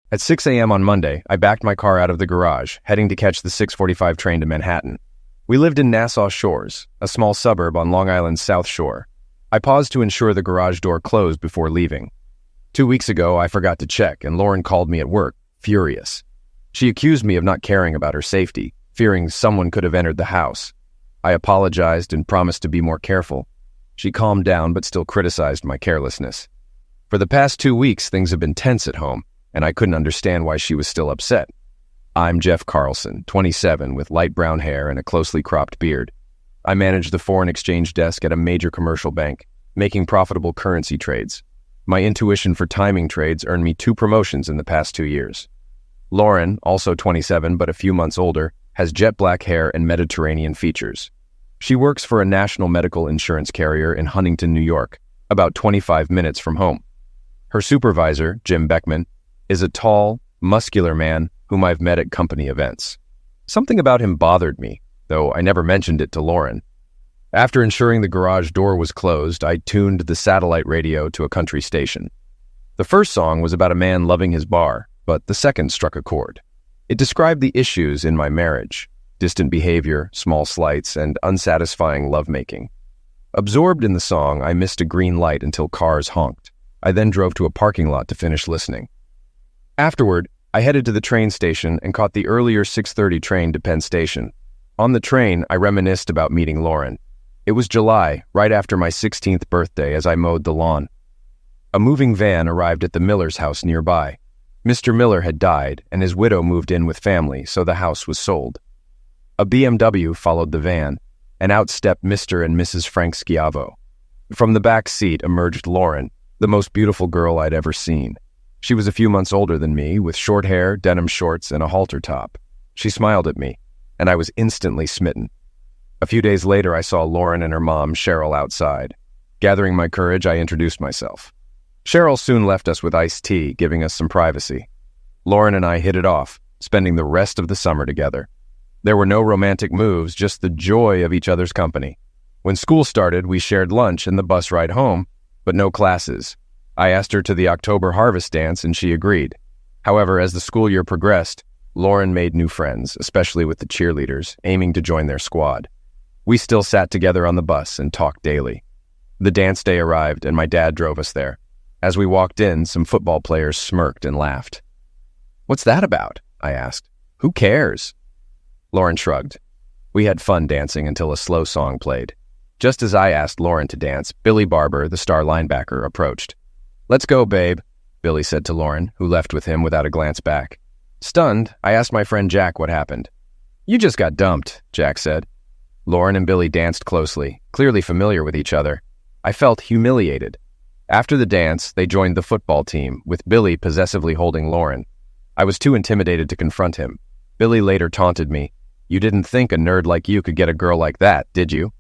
At 6 a.m. on Monday, I backed my car out of the garage, heading to catch the 6:45 train to Manhattan. We lived in Nassau Shores, a small suburb on Long Island's South Shore. I paused to ensure the garage door closed before leaving. 2 weeks ago, I forgot to check, and Lauren called me at work, furious. She accused me of not caring about her safety, fearing someone could have entered the house. I apologized and promised to be more careful. She calmed down but still criticized my carelessness. For the past 2 weeks, things have been tense at home, and I couldn't understand why she was still upset. I'm Jeff Carlson, 27, with light brown hair and a closely cropped beard. I manage the foreign exchange desk at a major commercial bank, making profitable currency trades. My intuition for timing trades earned me 2 promotions in the past 2 years. Lauren, also 27 but a few months older, has jet black hair and Mediterranean features. She works for a national medical insurance carrier in Huntington, New York, about 25 minutes from home. Her supervisor, Jim Beckman, is a tall, muscular man whom I've met at company events. Something about him bothered me, though I never mentioned it to Lauren. After ensuring the garage door was closed, I tuned the satellite radio to a country station. The first song was about a man loving his bar, but the second struck a chord. It described the issues in my marriage: distant behavior, small slights, and unsatisfying lovemaking. Absorbed in the song, I missed a green light until cars honked. I then drove to a parking lot to finish listening. Afterward, I headed to the train station and caught the earlier 6:30 train to Penn Station. On the train, I reminisced about meeting Lauren. It was July, right after my 16th birthday, as I mowed the lawn. A moving van arrived at the Miller's house nearby. Mr. Miller had died, and his widow moved in with family, so the house was sold. A BMW followed the van, and out stepped Mr. and Mrs. Frank Schiavo. From the back seat emerged Lauren, the most beautiful girl I'd ever seen. She was a few months older than me, with short hair, denim shorts, and a halter top. She smiled at me, and I was instantly smitten. A few days later, I saw Lauren and her mom, Cheryl, outside. Gathering my courage, I introduced myself. Cheryl soon left us with iced tea, giving us some privacy. Lauren and I hit it off, spending the rest of the summer together. There were no romantic moves, just the joy of each other's company. When school started, we shared lunch and the bus ride home, but no classes. I asked her to the October harvest dance, and she agreed. However, as the school year progressed, Lauren made new friends, especially with the cheerleaders, aiming to join their squad. We still sat together on the bus and talked daily. The dance day arrived, and my dad drove us there. As we walked in, some football players smirked and laughed. "What's that about?" I asked. "Who cares?" Lauren shrugged. We had fun dancing until a slow song played. Just as I asked Lauren to dance, Billy Barber, the star linebacker, approached. "Let's go, babe," Billy said to Lauren, who left with him without a glance back. Stunned, I asked my friend Jack what happened. "You just got dumped," Jack said. Lauren and Billy danced closely, clearly familiar with each other. I felt humiliated. After the dance, they joined the football team, with Billy possessively holding Lauren. I was too intimidated to confront him. Billy later taunted me. "You didn't think a nerd like you could get a girl like that, did you?"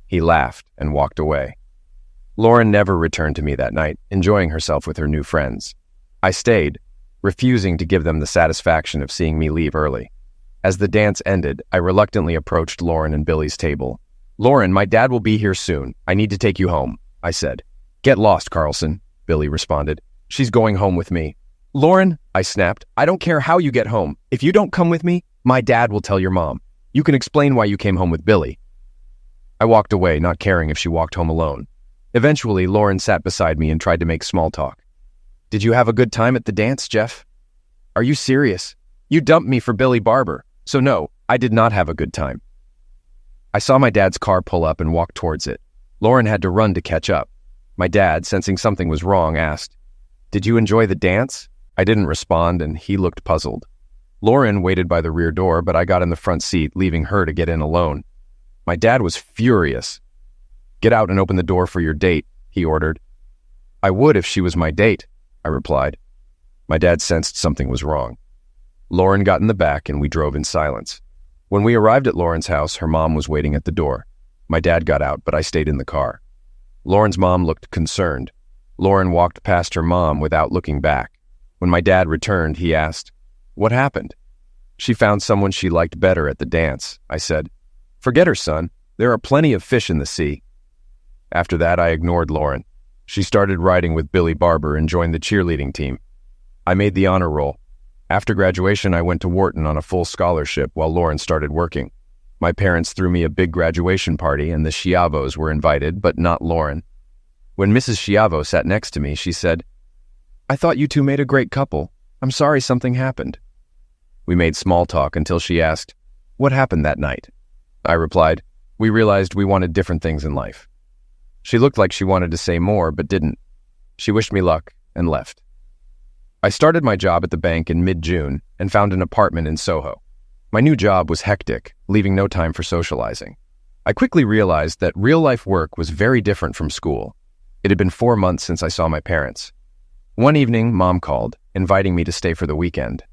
He laughed and walked away. Lauren never returned to me that night, enjoying herself with her new friends. I stayed, refusing to give them the satisfaction of seeing me leave early. As the dance ended, I reluctantly approached Lauren and Billy's table. "Lauren, my dad will be here soon. I need to take you home," I said. "Get lost, Carlson," Billy responded. "She's going home with me." "Lauren," I snapped, "I don't care how you get home. If you don't come with me, my dad will tell your mom. You can explain why you came home with Billy." I walked away, not caring if she walked home alone. Eventually, Lauren sat beside me and tried to make small talk. "Did you have a good time at the dance, Jeff?" "Are you serious? You dumped me for Billy Barber. So no, I did not have a good time." I saw my dad's car pull up and walk towards it. Lauren had to run to catch up. My dad, sensing something was wrong, asked, "Did you enjoy the dance?" I didn't respond, and he looked puzzled. Lauren waited by the rear door, but I got in the front seat, leaving her to get in alone. My dad was furious. "Get out and open the door for your date," he ordered. "I would if she was my date," I replied. My dad sensed something was wrong. Lauren got in the back, and we drove in silence. When we arrived at Lauren's house, her mom was waiting at the door. My dad got out, but I stayed in the car. Lauren's mom looked concerned. Lauren walked past her mom without looking back. When my dad returned, he asked, "What happened?" "She found someone she liked better at the dance," I said. "Forget her, son. There are plenty of fish in the sea." After that, I ignored Lauren. She started riding with Billy Barber and joined the cheerleading team. I made the honor roll. After graduation, I went to Wharton on a full scholarship while Lauren started working. My parents threw me a big graduation party and the Schiavos were invited, but not Lauren. When Mrs. Schiavo sat next to me, she said, "I thought you two made a great couple. I'm sorry something happened." We made small talk until she asked, "What happened that night?" I replied, "We realized we wanted different things in life." She looked like she wanted to say more, but didn't. She wished me luck and left. I started my job at the bank in mid-June and found an apartment in Soho. My new job was hectic, leaving no time for socializing. I quickly realized that real-life work was very different from school. It had been 4 months since I saw my parents. One evening, Mom called, inviting me to stay for the weekend.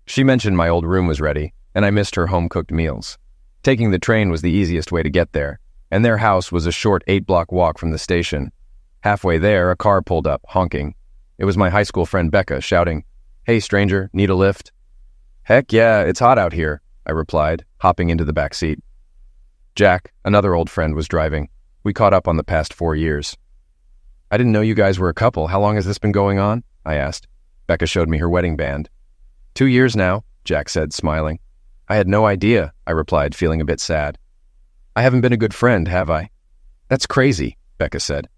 She mentioned my old room was ready, and I missed her home-cooked meals. Taking the train was the easiest way to get there, and their house was a short 8-block walk from the station. Halfway there, a car pulled up, honking. It was my high school friend Becca, shouting, "Hey, stranger, need a lift?" "Heck yeah, it's hot out here," I replied, hopping into the back seat. Jack, another old friend, was driving. We caught up on the past 4 years. "I didn't know you guys were a couple. How long has this been going on?" I asked. Becca showed me her wedding band. 2 years now," Jack said, smiling. "I had no idea," I replied, feeling a bit sad. "I haven't been a good friend, have I?" "That's crazy," Becca said.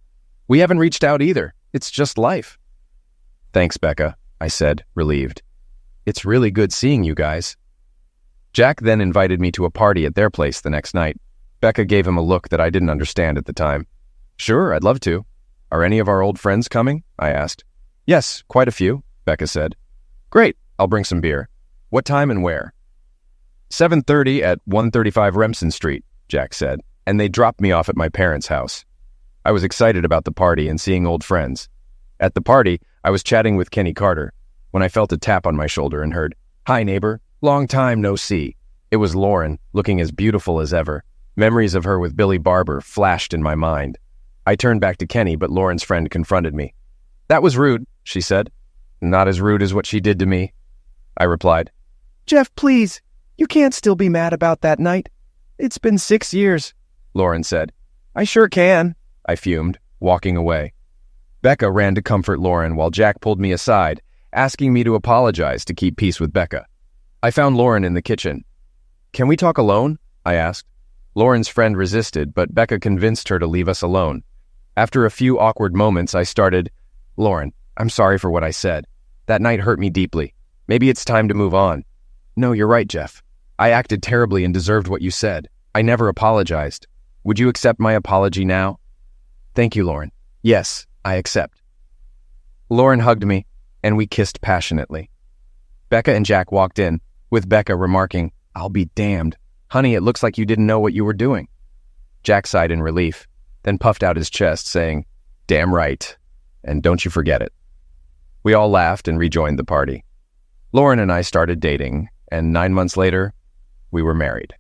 "We haven't reached out either. It's just life." "Thanks, Becca," I said, relieved. "It's really good seeing you guys." Jack then invited me to a party at their place the next night. Becca gave him a look that I didn't understand at the time. "Sure, I'd love to." "Are any of our old friends coming?" I asked. "Yes, quite a few," Becca said. "Great, I'll bring some beer. What time and where?" 7:30 at 135 Remsen Street, Jack said, and they dropped me off at my parents' house. I was excited about the party and seeing old friends. At the party, I was chatting with Kenny Carter when I felt a tap on my shoulder and heard, "Hi, neighbor. Long time no see." It was Lauren, looking as beautiful as ever. Memories of her with Billy Barber flashed in my mind. I turned back to Kenny, but Lauren's friend confronted me. "That was rude," she said. "Not as rude as what she did to me," I replied. "Jeff, please. You can't still be mad about that night. It's been 6 years," Lauren said. "I sure can," I fumed, walking away. Becca ran to comfort Lauren while Jack pulled me aside, asking me to apologize to keep peace with Becca. I found Lauren in the kitchen. "Can we talk alone?" I asked. Lauren's friend resisted, but Becca convinced her to leave us alone. After a few awkward moments, I started, "Lauren, I'm sorry for what I said. That night hurt me deeply. Maybe it's time to move on." "No, you're right, Jeff. I acted terribly and deserved what you said. I never apologized. Would you accept my apology now?" "Thank you, Lauren. Yes, I accept." Lauren hugged me, and we kissed passionately. Becca and Jack walked in, with Becca remarking, "I'll be damned. Honey, it looks like you didn't know what you were doing." Jack sighed in relief, then puffed out his chest, saying, "Damn right, and don't you forget it." We all laughed and rejoined the party. Lauren and I started dating, and 9 months later, we were married.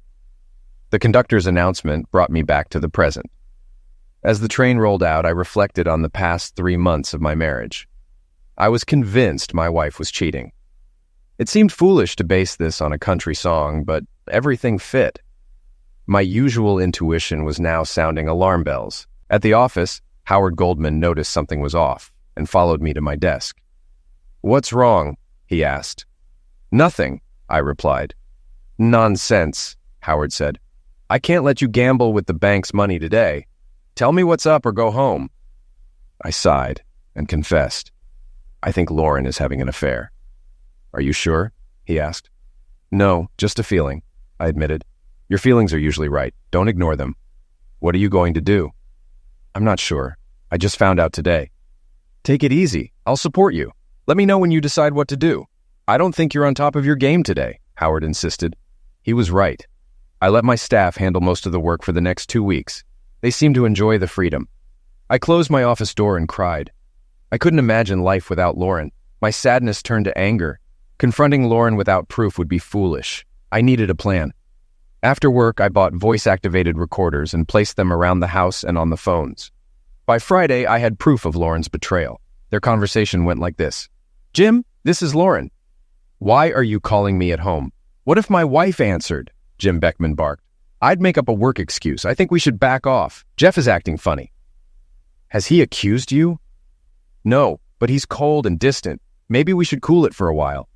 The conductor's announcement brought me back to the present. As the train rolled out, I reflected on the past 3 months of my marriage. I was convinced my wife was cheating. It seemed foolish to base this on a country song, but everything fit. My usual intuition was now sounding alarm bells. At the office, Howard Goldman noticed something was off and followed me to my desk. "What's wrong?" he asked. "Nothing," I replied. "Nonsense," Howard said. "I can't let you gamble with the bank's money today. Tell me what's up or go home." I sighed and confessed. "I think Lauren is having an affair." "Are you sure?" he asked. "No, just a feeling," I admitted. "Your feelings are usually right. Don't ignore them." "What are you going to do?" "I'm not sure. I just found out today." "Take it easy. I'll support you. Let me know when you decide what to do." "I don't think you're on top of your game today," Howard insisted. He was right. I let my staff handle most of the work for the next 2 weeks. They seemed to enjoy the freedom. I closed my office door and cried. I couldn't imagine life without Lauren. My sadness turned to anger. Confronting Lauren without proof would be foolish. I needed a plan. After work, I bought voice-activated recorders and placed them around the house and on the phones. By Friday, I had proof of Lauren's betrayal. Their conversation went like this. "Jim, this is Lauren." "Why are you calling me at home?" "What if my wife answered?" Jim Beckman barked. "I'd make up a work excuse. I think we should back off. Jeff is acting funny." "Has he accused you?" "No, but he's cold and distant. Maybe we should cool it for a while."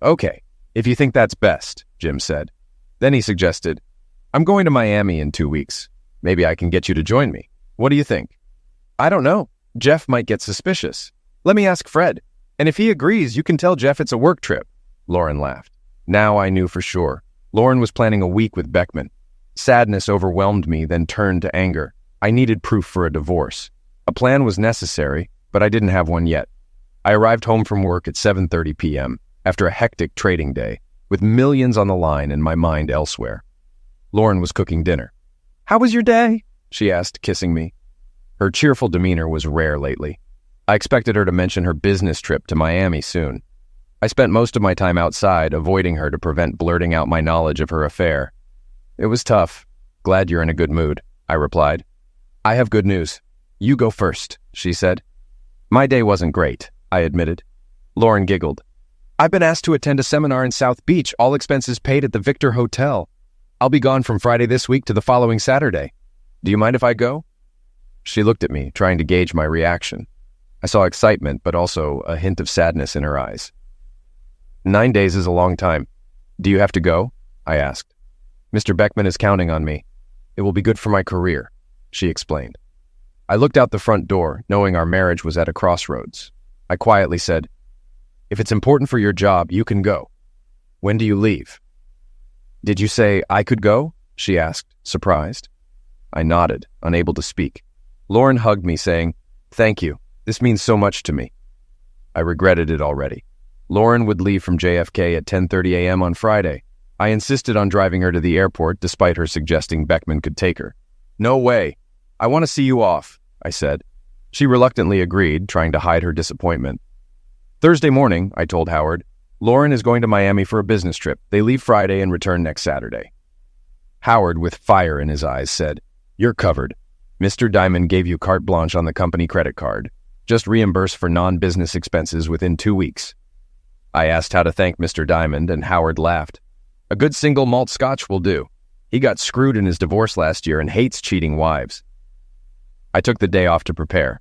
Okay, if you think that's best, Jim said. Then he suggested, I'm going to Miami in 2 weeks. Maybe I can get you to join me. What do you think? I don't know. Jeff might get suspicious. Let me ask Fred. And if he agrees, you can tell Jeff it's a work trip. Lauren laughed. Now I knew for sure. Lauren was planning a week with Beckman. Sadness overwhelmed me, then turned to anger. I needed proof for a divorce. A plan was necessary, but I didn't have one yet. I arrived home from work at 7:30 p.m. after a hectic trading day, with millions on the line and my mind elsewhere. Lauren was cooking dinner. How was your day? She asked, kissing me. Her cheerful demeanor was rare lately. I expected her to mention her business trip to Miami soon. I spent most of my time outside, avoiding her to prevent blurting out my knowledge of her affair. It was tough. Glad you're in a good mood, I replied. I have good news. You go first, she said. My day wasn't great, I admitted. Lauren giggled. I've been asked to attend a seminar in South Beach, all expenses paid at the Victor Hotel. I'll be gone from Friday this week to the following Saturday. Do you mind if I go? She looked at me, trying to gauge my reaction. I saw excitement, but also a hint of sadness in her eyes. 9 days is a long time. Do you have to go? I asked. Mr. Beckman is counting on me. It will be good for my career, she explained. I looked out the front door, knowing our marriage was at a crossroads. I quietly said, If it's important for your job, you can go. When do you leave? Did you say I could go? She asked, surprised. I nodded, unable to speak. Lauren hugged me, saying, Thank you. This means so much to me. I regretted it already. Lauren would leave from JFK at 10:30 a.m. on Friday. I insisted on driving her to the airport, despite her suggesting Beckman could take her. No way. I want to see you off, I said. She reluctantly agreed, trying to hide her disappointment. Thursday morning, I told Howard, Lauren is going to Miami for a business trip. They leave Friday and return next Saturday. Howard, with fire in his eyes, said, You're covered. Mr. Diamond gave you carte blanche on the company credit card. Just reimburse for non-business expenses within 2 weeks. I asked how to thank Mr. Diamond, and Howard laughed. A good single malt scotch will do. He got screwed in his divorce last year and hates cheating wives. I took the day off to prepare.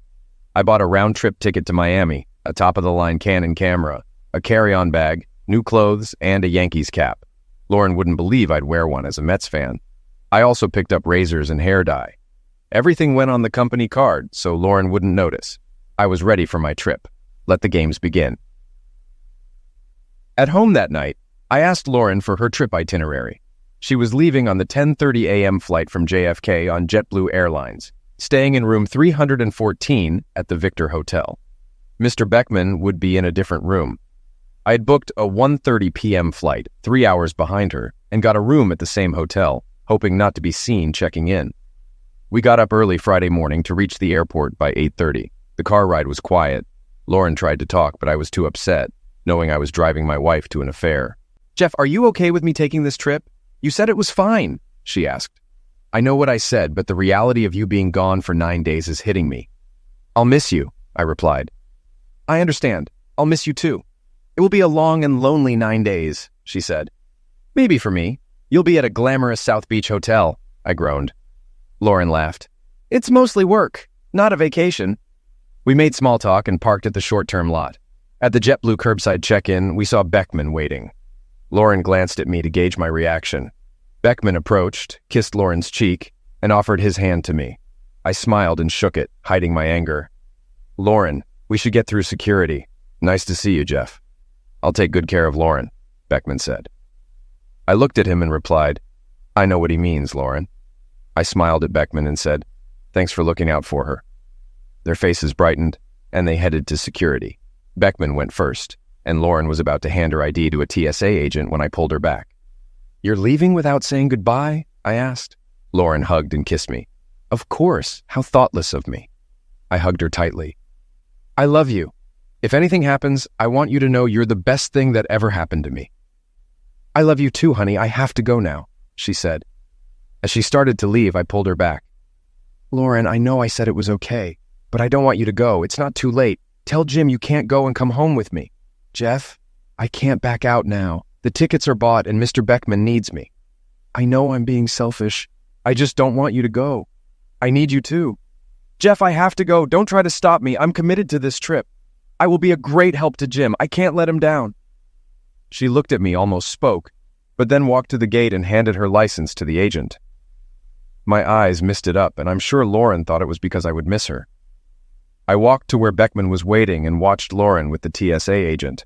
I bought a round-trip ticket to Miami, a top-of-the-line Canon camera, a carry-on bag, new clothes, and a Yankees cap. Lauren wouldn't believe I'd wear one as a Mets fan. I also picked up razors and hair dye. Everything went on the company card, so Lauren wouldn't notice. I was ready for my trip. Let the games begin. At home that night, I asked Lauren for her trip itinerary. She was leaving on the 10:30 a.m. flight from JFK on JetBlue Airlines, staying in room 314 at the Victor Hotel. Mr. Beckman would be in a different room. I had booked a 1:30 p.m. flight, 3 hours behind her, and got a room at the same hotel, hoping not to be seen checking in. We got up early Friday morning to reach the airport by 8:30. The car ride was quiet. Lauren tried to talk, but I was too upset, knowing I was driving my wife to an affair. Jeff, are you okay with me taking this trip? You said it was fine, she asked. I know what I said, but the reality of you being gone for 9 days is hitting me. I'll miss you, I replied. I understand. I'll miss you too. It will be a long and lonely 9 days, she said. Maybe for me. You'll be at a glamorous South Beach hotel, I groaned. Lauren laughed. It's mostly work, not a vacation. We made small talk and parked at the short-term lot. At the JetBlue curbside check-in, we saw Beckman waiting. Lauren glanced at me to gauge my reaction. Beckman approached, kissed Lauren's cheek, and offered his hand to me. I smiled and shook it, hiding my anger. Lauren, we should get through security. Nice to see you, Jeff. I'll take good care of Lauren, Beckman said. I looked at him and replied, I know what he means, Lauren. I smiled at Beckman and said, Thanks for looking out for her. Their faces brightened, and they headed to security. Beckman went first, and Lauren was about to hand her ID to a TSA agent when I pulled her back. You're leaving without saying goodbye? I asked. Lauren hugged and kissed me. Of course, how thoughtless of me. I hugged her tightly. I love you. If anything happens, I want you to know you're the best thing that ever happened to me. I love you too, honey. I have to go now, she said. As she started to leave, I pulled her back. Lauren, I know I said it was okay, but I don't want you to go. It's not too late. Tell Jim you can't go and come home with me. Jeff, I can't back out now. The tickets are bought and Mr. Beckman needs me. I know I'm being selfish. I just don't want you to go. I need you too. Jeff, I have to go. Don't try to stop me. I'm committed to this trip. I will be a great help to Jim. I can't let him down. She looked at me, almost spoke, but then walked to the gate and handed her license to the agent. My eyes misted up, and I'm sure Lauren thought it was because I would miss her. I walked to where Beckman was waiting and watched Lauren with the TSA agent.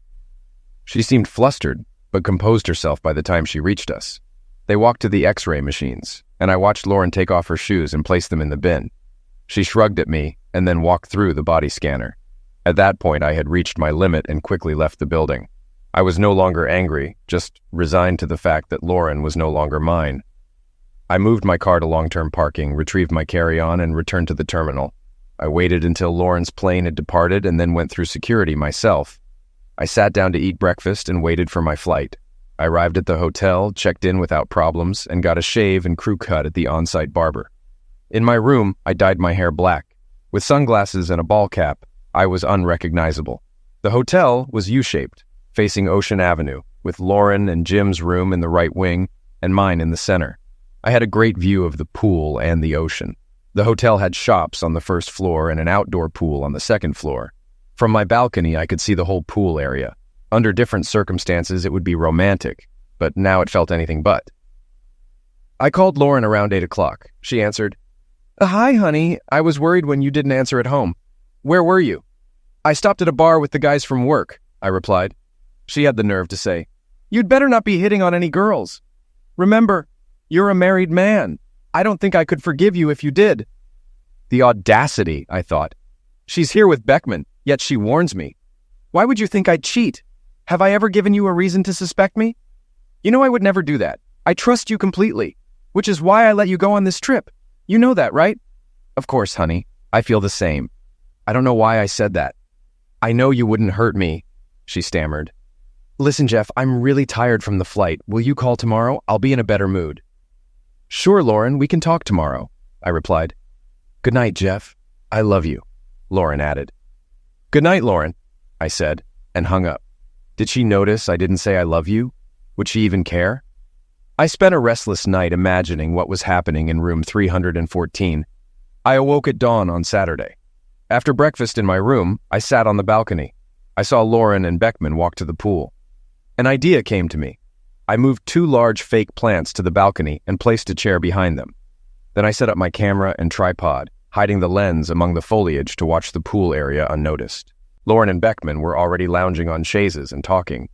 She seemed flustered, but composed herself by the time she reached us. They walked to the X-ray machines, and I watched Lauren take off her shoes and place them in the bin. She shrugged at me and then walked through the body scanner. At that point, I had reached my limit and quickly left the building. I was no longer angry, just resigned to the fact that Lauren was no longer mine. I moved my car to long-term parking, retrieved my carry-on, and returned to the terminal. I waited until Lauren's plane had departed and then went through security myself. I sat down to eat breakfast and waited for my flight. I arrived at the hotel, checked in without problems, and got a shave and crew cut at the on-site barber. In my room, I dyed my hair black. With sunglasses and a ball cap, I was unrecognizable. The hotel was U-shaped, facing Ocean Avenue, with Lauren and Jim's room in the right wing and mine in the center. I had a great view of the pool and the ocean. The hotel had shops on the first floor and an outdoor pool on the second floor. From my balcony, I could see the whole pool area. Under different circumstances, it would be romantic, but now it felt anything but. I called Lauren around 8 o'clock. She answered, "Hi, honey. I was worried when you didn't answer at home. Where were you?" "I stopped at a bar with the guys from work," I replied. She had the nerve to say, "You'd better not be hitting on any girls. Remember, you're a married man. I don't think I could forgive you if you did." The audacity, I thought. She's here with Beckman, yet she warns me. Why would you think I'd cheat? Have I ever given you a reason to suspect me? You know I would never do that. I trust you completely, which is why I let you go on this trip. You know that, right? Of course, honey. I feel the same. I don't know why I said that. I know you wouldn't hurt me, she stammered. Listen, Jeff, I'm really tired from the flight. Will you call tomorrow? I'll be in a better mood. Sure, Lauren, we can talk tomorrow, I replied. Good night, Jeff. I love you, Lauren added. Good night, Lauren, I said, and hung up. Did she notice I didn't say I love you? Would she even care? I spent a restless night imagining what was happening in room 314. I awoke at dawn on Saturday. After breakfast in my room, I sat on the balcony. I saw Lauren and Beckman walk to the pool. An idea came to me. I moved 2 large fake plants to the balcony and placed a chair behind them. Then I set up my camera and tripod, hiding the lens among the foliage to watch the pool area unnoticed. Lauren and Beckman were already lounging on chaises and talking.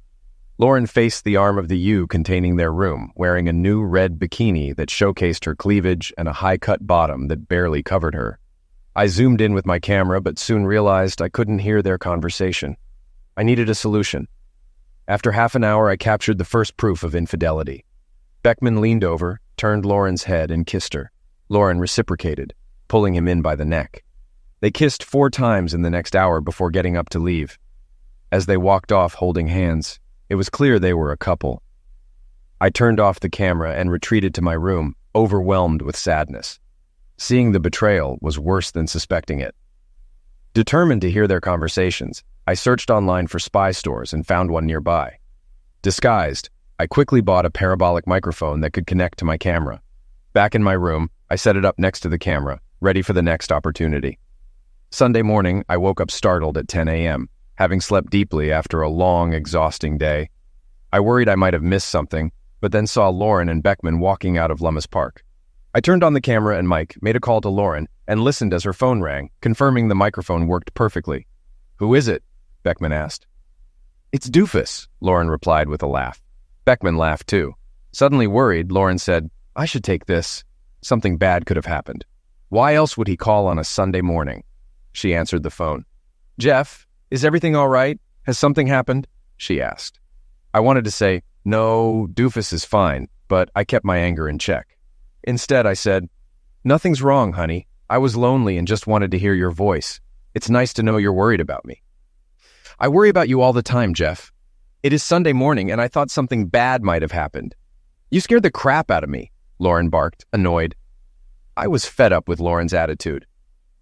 Lauren faced the arm of the U containing their room, wearing a new red bikini that showcased her cleavage and a high-cut bottom that barely covered her. I zoomed in with my camera, but soon realized I couldn't hear their conversation. I needed a solution. After half an hour, I captured the first proof of infidelity. Beckman leaned over, turned Lauren's head, and kissed her. Lauren reciprocated, pulling him in by the neck. They kissed 4 times in the next hour before getting up to leave. As they walked off holding hands, it was clear they were a couple. I turned off the camera and retreated to my room, overwhelmed with sadness. Seeing the betrayal was worse than suspecting it. Determined to hear their conversations, I searched online for spy stores and found one nearby. Disguised, I quickly bought a parabolic microphone that could connect to my camera. Back in my room, I set it up next to the camera, ready for the next opportunity. Sunday morning, I woke up startled at 10 a.m., having slept deeply after a long, exhausting day. I worried I might have missed something, but then saw Lauren and Beckman walking out of Lummis Park. I turned on the camera and mic, made a call to Lauren, and listened as her phone rang, confirming the microphone worked perfectly. Who is it? Beckman asked. It's Doofus, Lauren replied with a laugh. Beckman laughed too. Suddenly worried, Lauren said, I should take this. Something bad could have happened. Why else would he call on a Sunday morning? She answered the phone. Jeff, is everything all right? Has something happened? She asked. I wanted to say, no, Doofus is fine, but I kept my anger in check. Instead, I said, nothing's wrong, honey. I was lonely and just wanted to hear your voice. It's nice to know you're worried about me. I worry about you all the time, Jeff. It is Sunday morning, and I thought something bad might have happened. You scared the crap out of me, Lauren barked, annoyed. I was fed up with Lauren's attitude.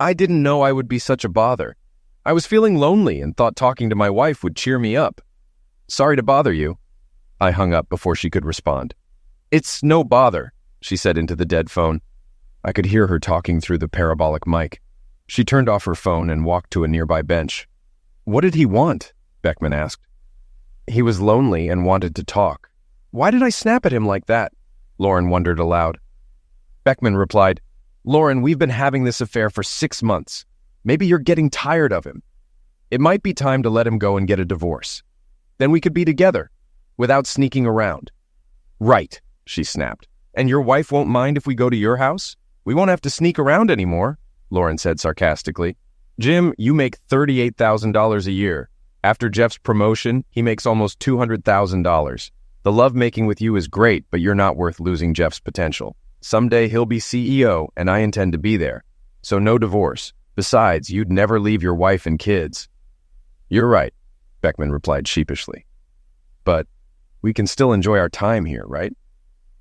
I didn't know I would be such a bother. I was feeling lonely and thought talking to my wife would cheer me up. Sorry to bother you. I hung up before she could respond. It's no bother, she said into the dead phone. I could hear her talking through the parabolic mic. She turned off her phone and walked to a nearby bench. What did he want? Beckman asked. He was lonely and wanted to talk. Why did I snap at him like that? Lauren wondered aloud. Beckman replied, Lauren, we've been having this affair for 6 months. Maybe you're getting tired of him. It might be time to let him go and get a divorce. Then we could be together, without sneaking around. Right, she snapped. And your wife won't mind if we go to your house? We won't have to sneak around anymore, Lauren said sarcastically. Jim, you make $38,000 a year. After Jeff's promotion, he makes almost $200,000. The lovemaking with you is great, but you're not worth losing Jeff's potential. Someday he'll be CEO, and I intend to be there. So no divorce. Besides, you'd never leave your wife and kids. You're right, Beckman replied sheepishly. But we can still enjoy our time here, right?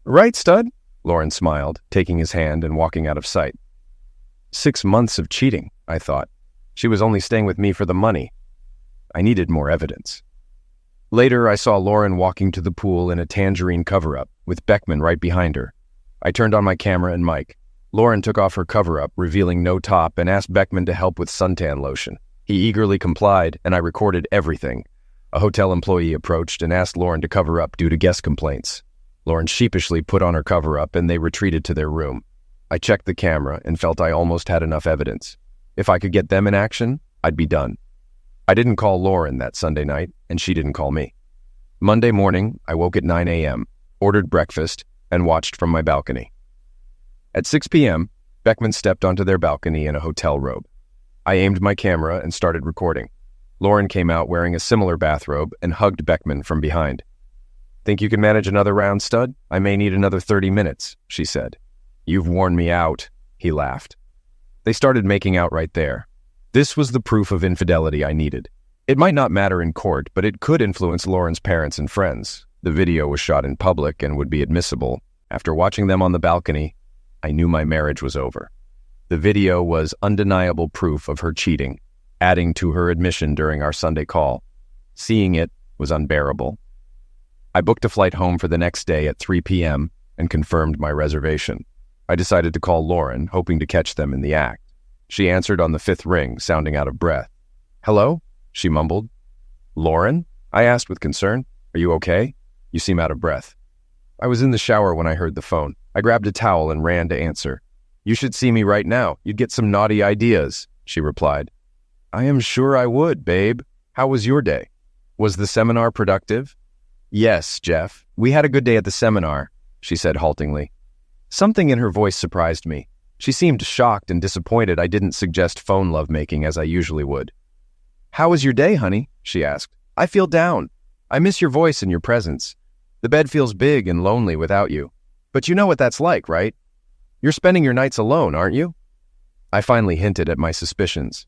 Right, stud? Lauren smiled, taking his hand and walking out of sight. 6 months of cheating, I thought. She was only staying with me for the money. I needed more evidence. Later, I saw Lauren walking to the pool in a tangerine cover-up, with Beckman right behind her. I turned on my camera and mic. Lauren took off her cover-up, revealing no top, and asked Beckman to help with suntan lotion. He eagerly complied, and I recorded everything. A hotel employee approached and asked Lauren to cover up due to guest complaints. Lauren sheepishly put on her cover-up, and they retreated to their room. I checked the camera and felt I almost had enough evidence. If I could get them in action, I'd be done. I didn't call Lauren that Sunday night, and she didn't call me. Monday morning, I woke at 9 a.m., ordered breakfast, and watched from my balcony. At 6 p.m., Beckman stepped onto their balcony in a hotel robe. I aimed my camera and started recording. Lauren came out wearing a similar bathrobe and hugged Beckman from behind. Think you can manage another round, stud? I may need another 30 minutes, she said. You've worn me out, he laughed. They started making out right there. This was the proof of infidelity I needed. It might not matter in court, but it could influence Lauren's parents and friends. The video was shot in public and would be admissible. After watching them on the balcony, I knew my marriage was over. The video was undeniable proof of her cheating, adding to her admission during our Sunday call. Seeing it was unbearable. I booked a flight home for the next day at 3 p.m. and confirmed my reservation. I decided to call Lauren, hoping to catch them in the act. She answered on the 5th ring, sounding out of breath. Hello? She mumbled. Lauren? I asked with concern. Are you okay? You seem out of breath. I was in the shower when I heard the phone. I grabbed a towel and ran to answer. You should see me right now. You'd get some naughty ideas, she replied. I am sure I would, babe. How was your day? Was the seminar productive? Yes, Jeff. We had a good day at the seminar, she said haltingly. Something in her voice surprised me. She seemed shocked and disappointed I didn't suggest phone lovemaking as I usually would. How was your day, honey? She asked. I feel down. I miss your voice and your presence. The bed feels big and lonely without you. But you know what that's like, right? You're spending your nights alone, aren't you? I finally hinted at my suspicions.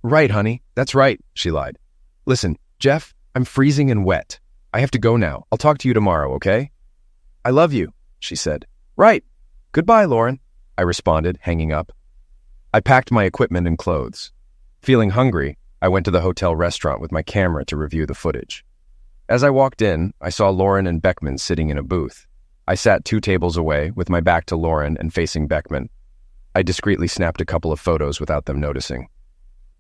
Right, honey. That's right, she lied. Listen, Jeff, I'm freezing and wet. I have to go now. I'll talk to you tomorrow, okay? I love you, she said. Right. Goodbye, Lauren, I responded, hanging up. I packed my equipment and clothes. Feeling hungry, I went to the hotel restaurant with my camera to review the footage. As I walked in, I saw Lauren and Beckman sitting in a booth. I sat 2 tables away, with my back to Lauren and facing Beckman. I discreetly snapped a couple of photos without them noticing.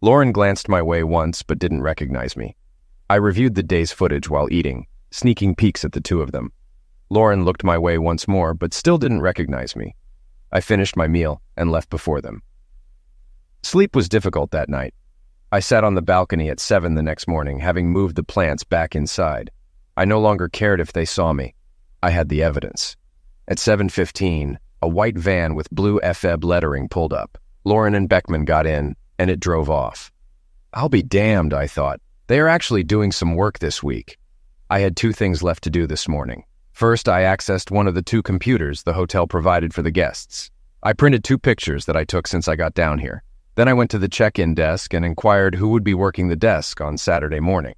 Lauren glanced my way once, but didn't recognize me. I reviewed the day's footage while eating, sneaking peeks at the 2 of them. Lauren looked my way once more, but still didn't recognize me. I finished my meal and left before them. Sleep was difficult that night. I sat on the balcony at 7 the next morning, having moved the plants back inside. I no longer cared if they saw me. I had the evidence. At 7:15, a white van with blue FEB lettering pulled up. Lauren and Beckman got in, and it drove off. I'll be damned, I thought. They are actually doing some work this week. I had 2 things left to do this morning. First, I accessed one of the 2 computers the hotel provided for the guests. I printed 2 pictures that I took since I got down here. Then I went to the check-in desk and inquired who would be working the desk on Saturday morning.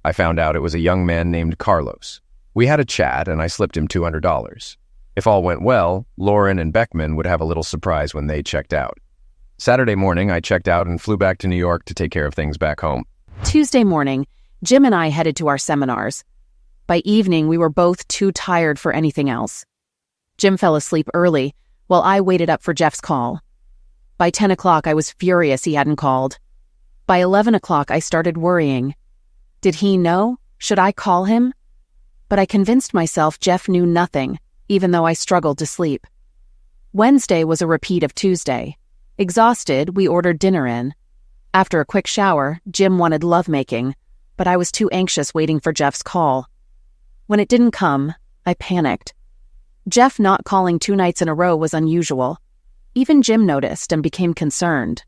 I found out it was a young man named Carlos. We had a chat, and I slipped him $200. If all went well, Lauren and Beckman would have a little surprise when they checked out. Saturday morning, I checked out and flew back to New York to take care of things back home. Tuesday morning, Jim and I headed to our seminars. By evening, we were both too tired for anything else. Jim fell asleep early, while I waited up for Jeff's call. By 10 o'clock, I was furious he hadn't called. By 11 o'clock, I started worrying. Did he know? Should I call him? But I convinced myself Jeff knew nothing, even though I struggled to sleep. Wednesday was a repeat of Tuesday. Exhausted, we ordered dinner in. After a quick shower, Jim wanted lovemaking, but I was too anxious waiting for Jeff's call. When it didn't come, I panicked. Jeff not calling 2 nights in a row was unusual. Even Jim noticed and became concerned.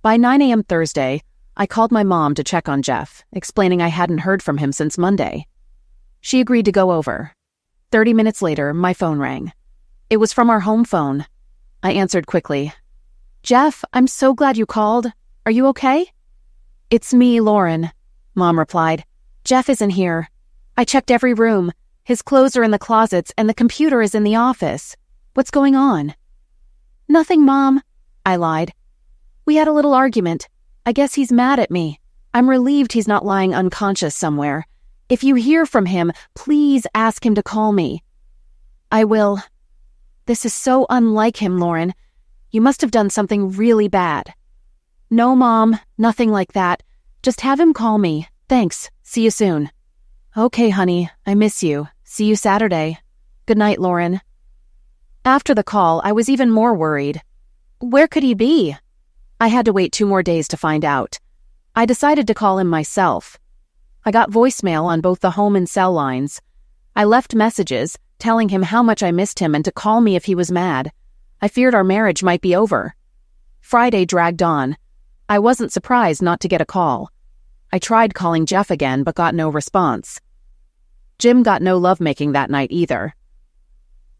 By 9 a.m. Thursday, I called my mom to check on Jeff, explaining I hadn't heard from him since Monday. She agreed to go over. 30 minutes later, my phone rang. It was from our home phone. I answered quickly. "Jeff, I'm so glad you called. Are you okay?" "It's me, Lauren," Mom replied. "Jeff isn't here. I checked every room. His clothes are in the closets and the computer is in the office. What's going on?" "Nothing, Mom," I lied. "We had a little argument. I guess he's mad at me. I'm relieved he's not lying unconscious somewhere. If you hear from him, please ask him to call me." "I will." "This is so unlike him, Lauren. You must have done something really bad." "No, Mom, nothing like that. Just have him call me. Thanks. See you soon." "Okay, honey. I miss you. See you Saturday. Good night, Lauren." After the call, I was even more worried. Where could he be? I had to wait 2 more days to find out. I decided to call him myself. I got voicemail on both the home and cell lines. I left messages telling him how much I missed him and to call me if he was mad. I feared our marriage might be over. Friday dragged on. I wasn't surprised not to get a call. I tried calling Jeff again but got no response. Jim got no lovemaking that night either.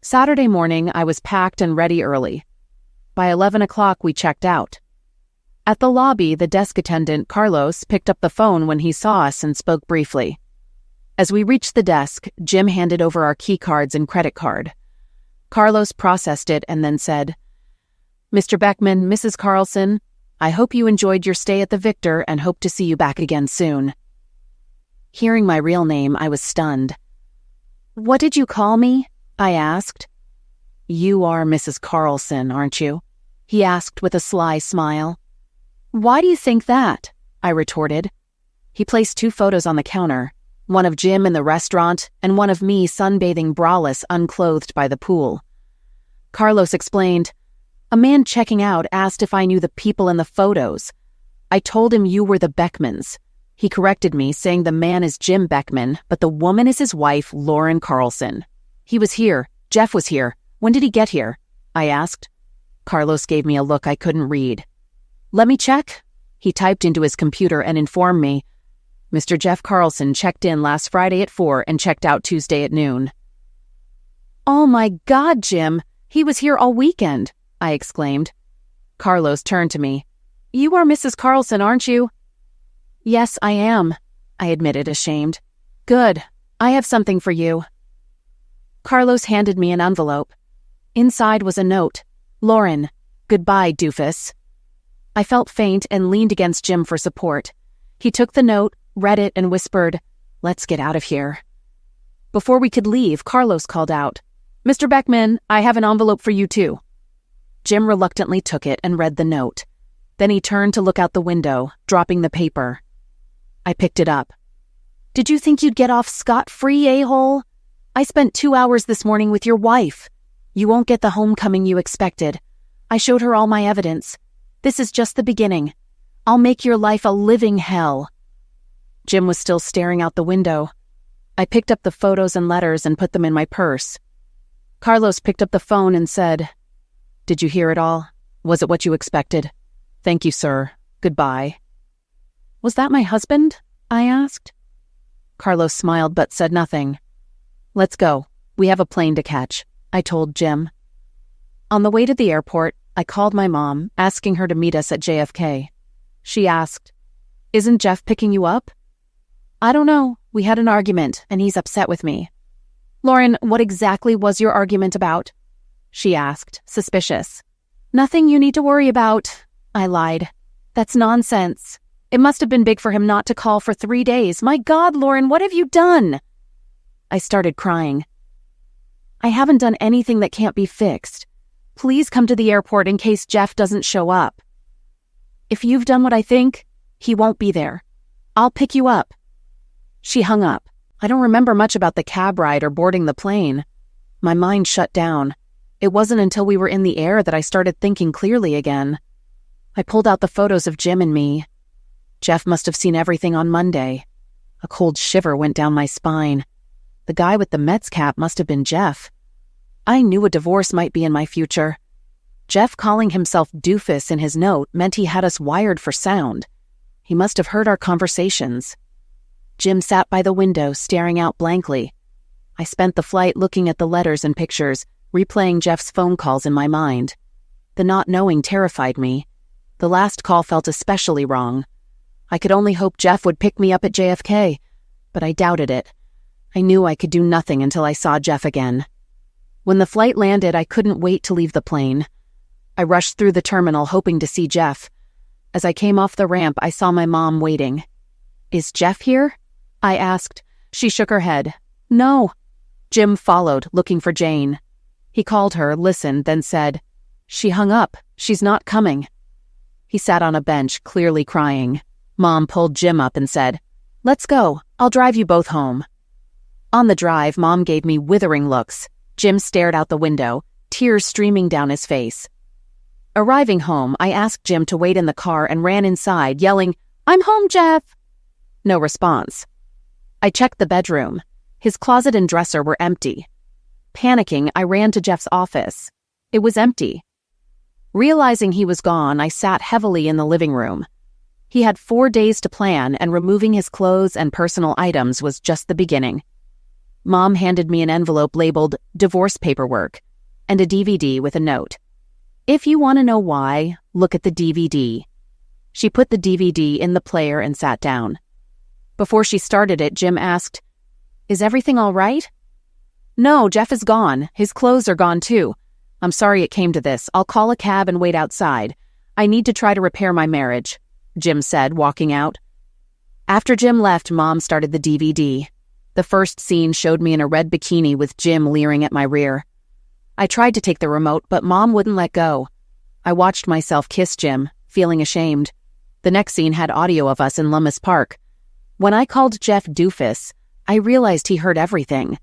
Saturday morning, I was packed and ready early. By 11 o'clock, we checked out. At the lobby, the desk attendant, Carlos, picked up the phone when he saw us and spoke briefly. As we reached the desk, Jim handed over our key cards and credit card. Carlos processed it and then said, "Mr. Beckman, Mrs. Carlson, I hope you enjoyed your stay at the Victor and hope to see you back again soon." Hearing my real name, I was stunned. "What did you call me?" I asked. "You are Mrs. Carlson, aren't you?" he asked with a sly smile. "Why do you think that?" I retorted. He placed 2 photos on the counter, one of Jim in the restaurant and one of me sunbathing braless, unclothed by the pool. Carlos explained, "A man checking out asked if I knew the people in the photos. I told him you were the Beckmans. He corrected me, saying the man is Jim Beckman, but the woman is his wife, Lauren Carlson. He was here. Jeff was here. When did he get here?" I asked. Carlos gave me a look I couldn't read. "Let me check." He typed into his computer and informed me, "Mr. Jeff Carlson checked in last Friday at 4 and checked out Tuesday at noon." "Oh my God, Jim! He was here all weekend!" I exclaimed. Carlos turned to me. "You are Mrs. Carlson, aren't you?" "Yes, I am," I admitted, ashamed. "Good. I have something for you." Carlos handed me an envelope. Inside was a note. "Lauren, goodbye, doofus." I felt faint and leaned against Jim for support. He took the note, read it, and whispered, "Let's get out of here." Before we could leave, Carlos called out, "Mr. Beckman, I have an envelope for you too." Jim reluctantly took it and read the note. Then he turned to look out the window, dropping the paper. I picked it up. "Did you think you'd get off scot-free, a-hole? I spent 2 hours this morning with your wife. You won't get the homecoming you expected. I showed her all my evidence. This is just the beginning. I'll make your life a living hell." Jim was still staring out the window. I picked up the photos and letters and put them in my purse. Carlos picked up the phone and said, "Did you hear it all? Was it what you expected? Thank you, sir. Goodbye." "Was that my husband?" I asked. Carlos smiled but said nothing. "Let's go. We have a plane to catch," I told Jim. On the way to the airport, I called my mom, asking her to meet us at JFK. She asked, "Isn't Jeff picking you up?" "I don't know. We had an argument, and he's upset with me." "Lauren, what exactly was your argument about?" she asked, suspicious. "Nothing you need to worry about," I lied. "That's nonsense. It must have been big for him not to call for 3 days. My God, Lauren, what have you done?" I started crying. "I haven't done anything that can't be fixed. Please come to the airport in case Jeff doesn't show up. If you've done what I think, he won't be there. I'll pick you up." She hung up. I don't remember much about the cab ride or boarding the plane. My mind shut down. It wasn't until we were in the air that I started thinking clearly again. I pulled out the photos of Jim and me. Jeff must have seen everything on Monday. A cold shiver went down my spine. The guy with the Mets cap must have been Jeff. I knew a divorce might be in my future. Jeff calling himself Doofus in his note meant he had us wired for sound. He must have heard our conversations. Jim sat by the window, staring out blankly. I spent the flight looking at the letters and pictures, replaying Jeff's phone calls in my mind. The not knowing terrified me. The last call felt especially wrong. I could only hope Jeff would pick me up at JFK, but I doubted it. I knew I could do nothing until I saw Jeff again. When the flight landed, I couldn't wait to leave the plane. I rushed through the terminal, hoping to see Jeff. As I came off the ramp, I saw my mom waiting. "Is Jeff here?" I asked. She shook her head. "No." Jim followed, looking for Jane. He called her, listened, then said, "She hung up. She's not coming." He sat on a bench, clearly crying. Mom pulled Jim up and said, "Let's go. I'll drive you both home." On the drive, Mom gave me withering looks. Jim stared out the window, tears streaming down his face. Arriving home, I asked Jim to wait in the car and ran inside, yelling, "I'm home, Jeff!" No response. I checked the bedroom. His closet and dresser were empty. Panicking, I ran to Jeff's office. It was empty. Realizing he was gone, I sat heavily in the living room. He had 4 days to plan, and removing his clothes and personal items was just the beginning. Mom handed me an envelope labeled divorce paperwork and a DVD with a note. "If you want to know why, look at the DVD." She put the DVD in the player and sat down. Before she started it, Jim asked, "Is everything all right?" "No, Jeff is gone. His clothes are gone too. I'm sorry it came to this. I'll call a cab and wait outside. I need to try to repair my marriage," Jim said, walking out. After Jim left, Mom started the DVD. The first scene showed me in a red bikini with Jim leering at my rear. I tried to take the remote, but Mom wouldn't let go. I watched myself kiss Jim, feeling ashamed. The next scene had audio of us in Lummis Park. When I called Jeff Doofus, I realized he heard everything.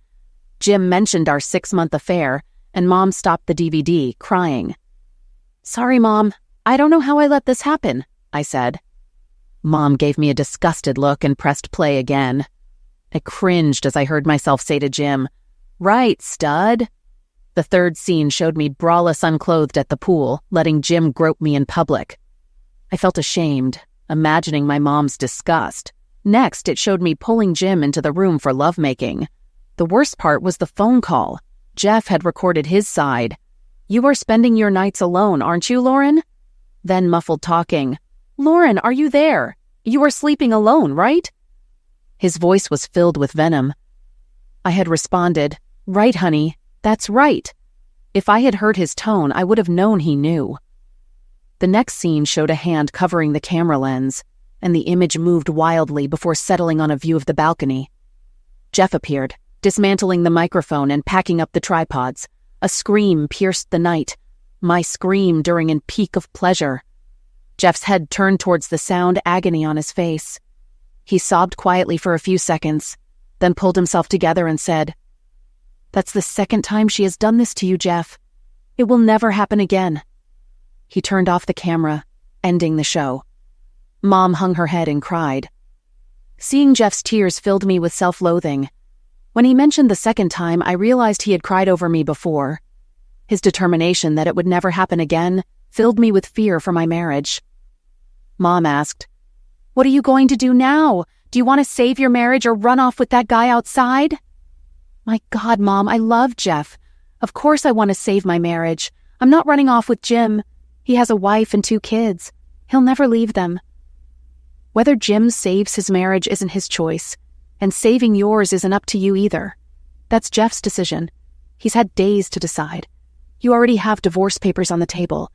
Jim mentioned our 6-month affair, and Mom stopped the DVD, crying. "Sorry, Mom. I don't know how I let this happen," I said. Mom gave me a disgusted look and pressed play again. I cringed as I heard myself say to Jim, "Right, stud." The third scene showed me braless unclothed at the pool, letting Jim grope me in public. I felt ashamed, imagining my mom's disgust. Next, it showed me pulling Jim into the room for lovemaking. The worst part was the phone call. Jeff had recorded his side. "You are spending your nights alone, aren't you, Lauren?" Then muffled talking. "Lauren, are you there? You are sleeping alone, right?" His voice was filled with venom. I had responded, "Right, honey, that's right." If I had heard his tone, I would have known he knew. The next scene showed a hand covering the camera lens, and the image moved wildly before settling on a view of the balcony. Jeff appeared, dismantling the microphone and packing up the tripods. A scream pierced the night, my scream during a peak of pleasure. Jeff's head turned towards the sound, agony on his face. He sobbed quietly for a few seconds, then pulled himself together and said, "That's the second time she has done this to you, Jeff. It will never happen again." He turned off the camera, ending the show. Mom hung her head and cried. Seeing Jeff's tears filled me with self-loathing. When he mentioned the second time, I realized he had cried over me before. His determination that it would never happen again filled me with fear for my marriage. Mom asked, "What are you going to do now? Do you want to save your marriage or run off with that guy outside?" "My God, Mom, I love Jeff. Of course I want to save my marriage. I'm not running off with Jim. He has a wife and 2 kids. He'll never leave them." Whether Jim saves his marriage isn't his choice, and saving yours isn't up to you either. That's Jeff's decision. He's had days to decide. You already have divorce papers on the table.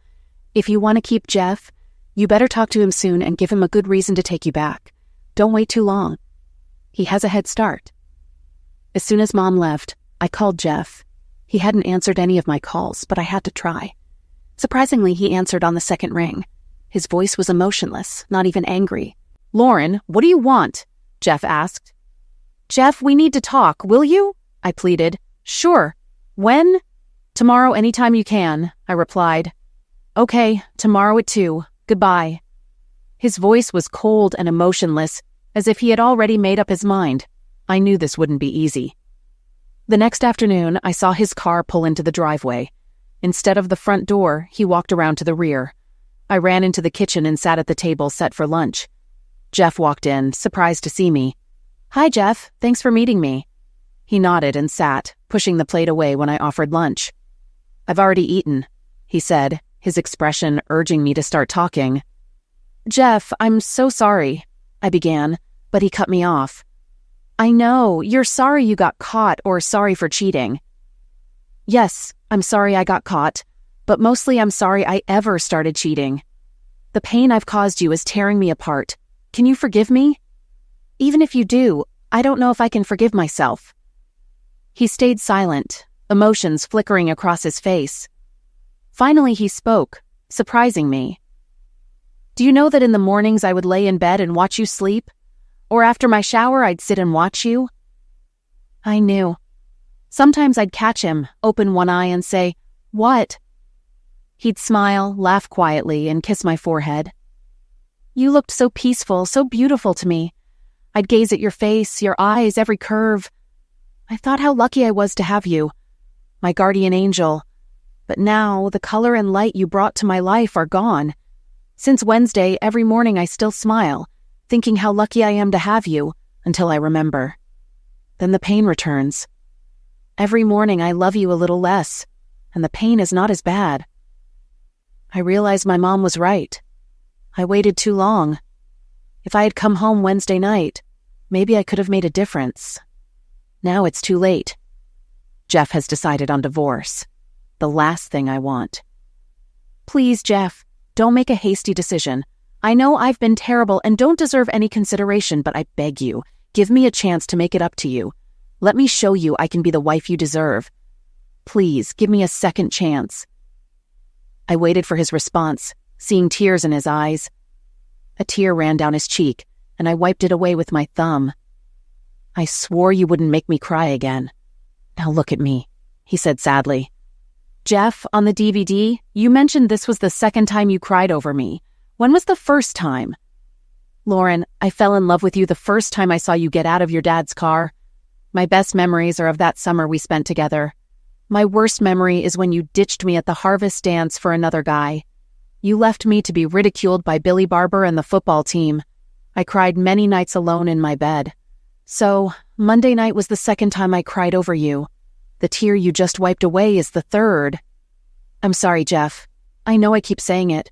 If you want to keep Jeff, you better talk to him soon and give him a good reason to take you back. Don't wait too long. He has a head start. As soon as Mom left, I called Jeff. He hadn't answered any of my calls, but I had to try. Surprisingly, he answered on the second ring. His voice was emotionless, not even angry. "Lauren, what do you want?" Jeff asked. Jeff, we need to talk, will you? I pleaded. Sure. When? Tomorrow anytime you can, I replied. Okay, tomorrow at 2. Goodbye. His voice was cold and emotionless, as if he had already made up his mind. I knew this wouldn't be easy. The next afternoon, I saw his car pull into the driveway. Instead of the front door, he walked around to the rear. I ran into the kitchen and sat at the table set for lunch. Jeff walked in, surprised to see me. Hi, Jeff. Thanks for meeting me. He nodded and sat, pushing the plate away when I offered lunch. I've already eaten, he said, his expression urging me to start talking. Jeff, I'm so sorry, I began, but he cut me off. I know, you're sorry you got caught or sorry for cheating. Yes, I'm sorry I got caught, but mostly I'm sorry I ever started cheating. The pain I've caused you is tearing me apart. Can you forgive me? Even if you do, I don't know if I can forgive myself. He stayed silent, emotions flickering across his face. Finally he spoke, surprising me. Do you know that in the mornings I would lay in bed and watch you sleep? Or after my shower I'd sit and watch you? I knew. Sometimes I'd catch him, open one eye and say, "What?" He'd smile, laugh quietly, and kiss my forehead. You looked so peaceful, so beautiful to me. I'd gaze at your face, your eyes, every curve. I thought how lucky I was to have you, my guardian angel. But now, the color and light you brought to my life are gone. Since Wednesday, every morning I still smile, thinking how lucky I am to have you, until I remember. Then the pain returns. Every morning I love you a little less, and the pain is not as bad. I realize my mom was right. I waited too long. If I had come home Wednesday night, maybe I could have made a difference. Now it's too late. Jeff has decided on divorce. The last thing I want. Please, Jeff, don't make a hasty decision. I know I've been terrible and don't deserve any consideration, but I beg you, give me a chance to make it up to you. Let me show you I can be the wife you deserve. Please, give me a second chance. I waited for his response, seeing tears in his eyes. A tear ran down his cheek, and I wiped it away with my thumb. I swore you wouldn't make me cry again. Now look at me, he said sadly. Jeff, on the DVD, you mentioned this was the second time you cried over me. When was the first time? Lauren, I fell in love with you the first time I saw you get out of your dad's car. My best memories are of that summer we spent together. My worst memory is when you ditched me at the harvest dance for another guy. You left me to be ridiculed by Billy Barber and the football team. I cried many nights alone in my bed. So, Monday night was the second time I cried over you. The tear you just wiped away is the third. I'm sorry, Jeff. I know I keep saying it,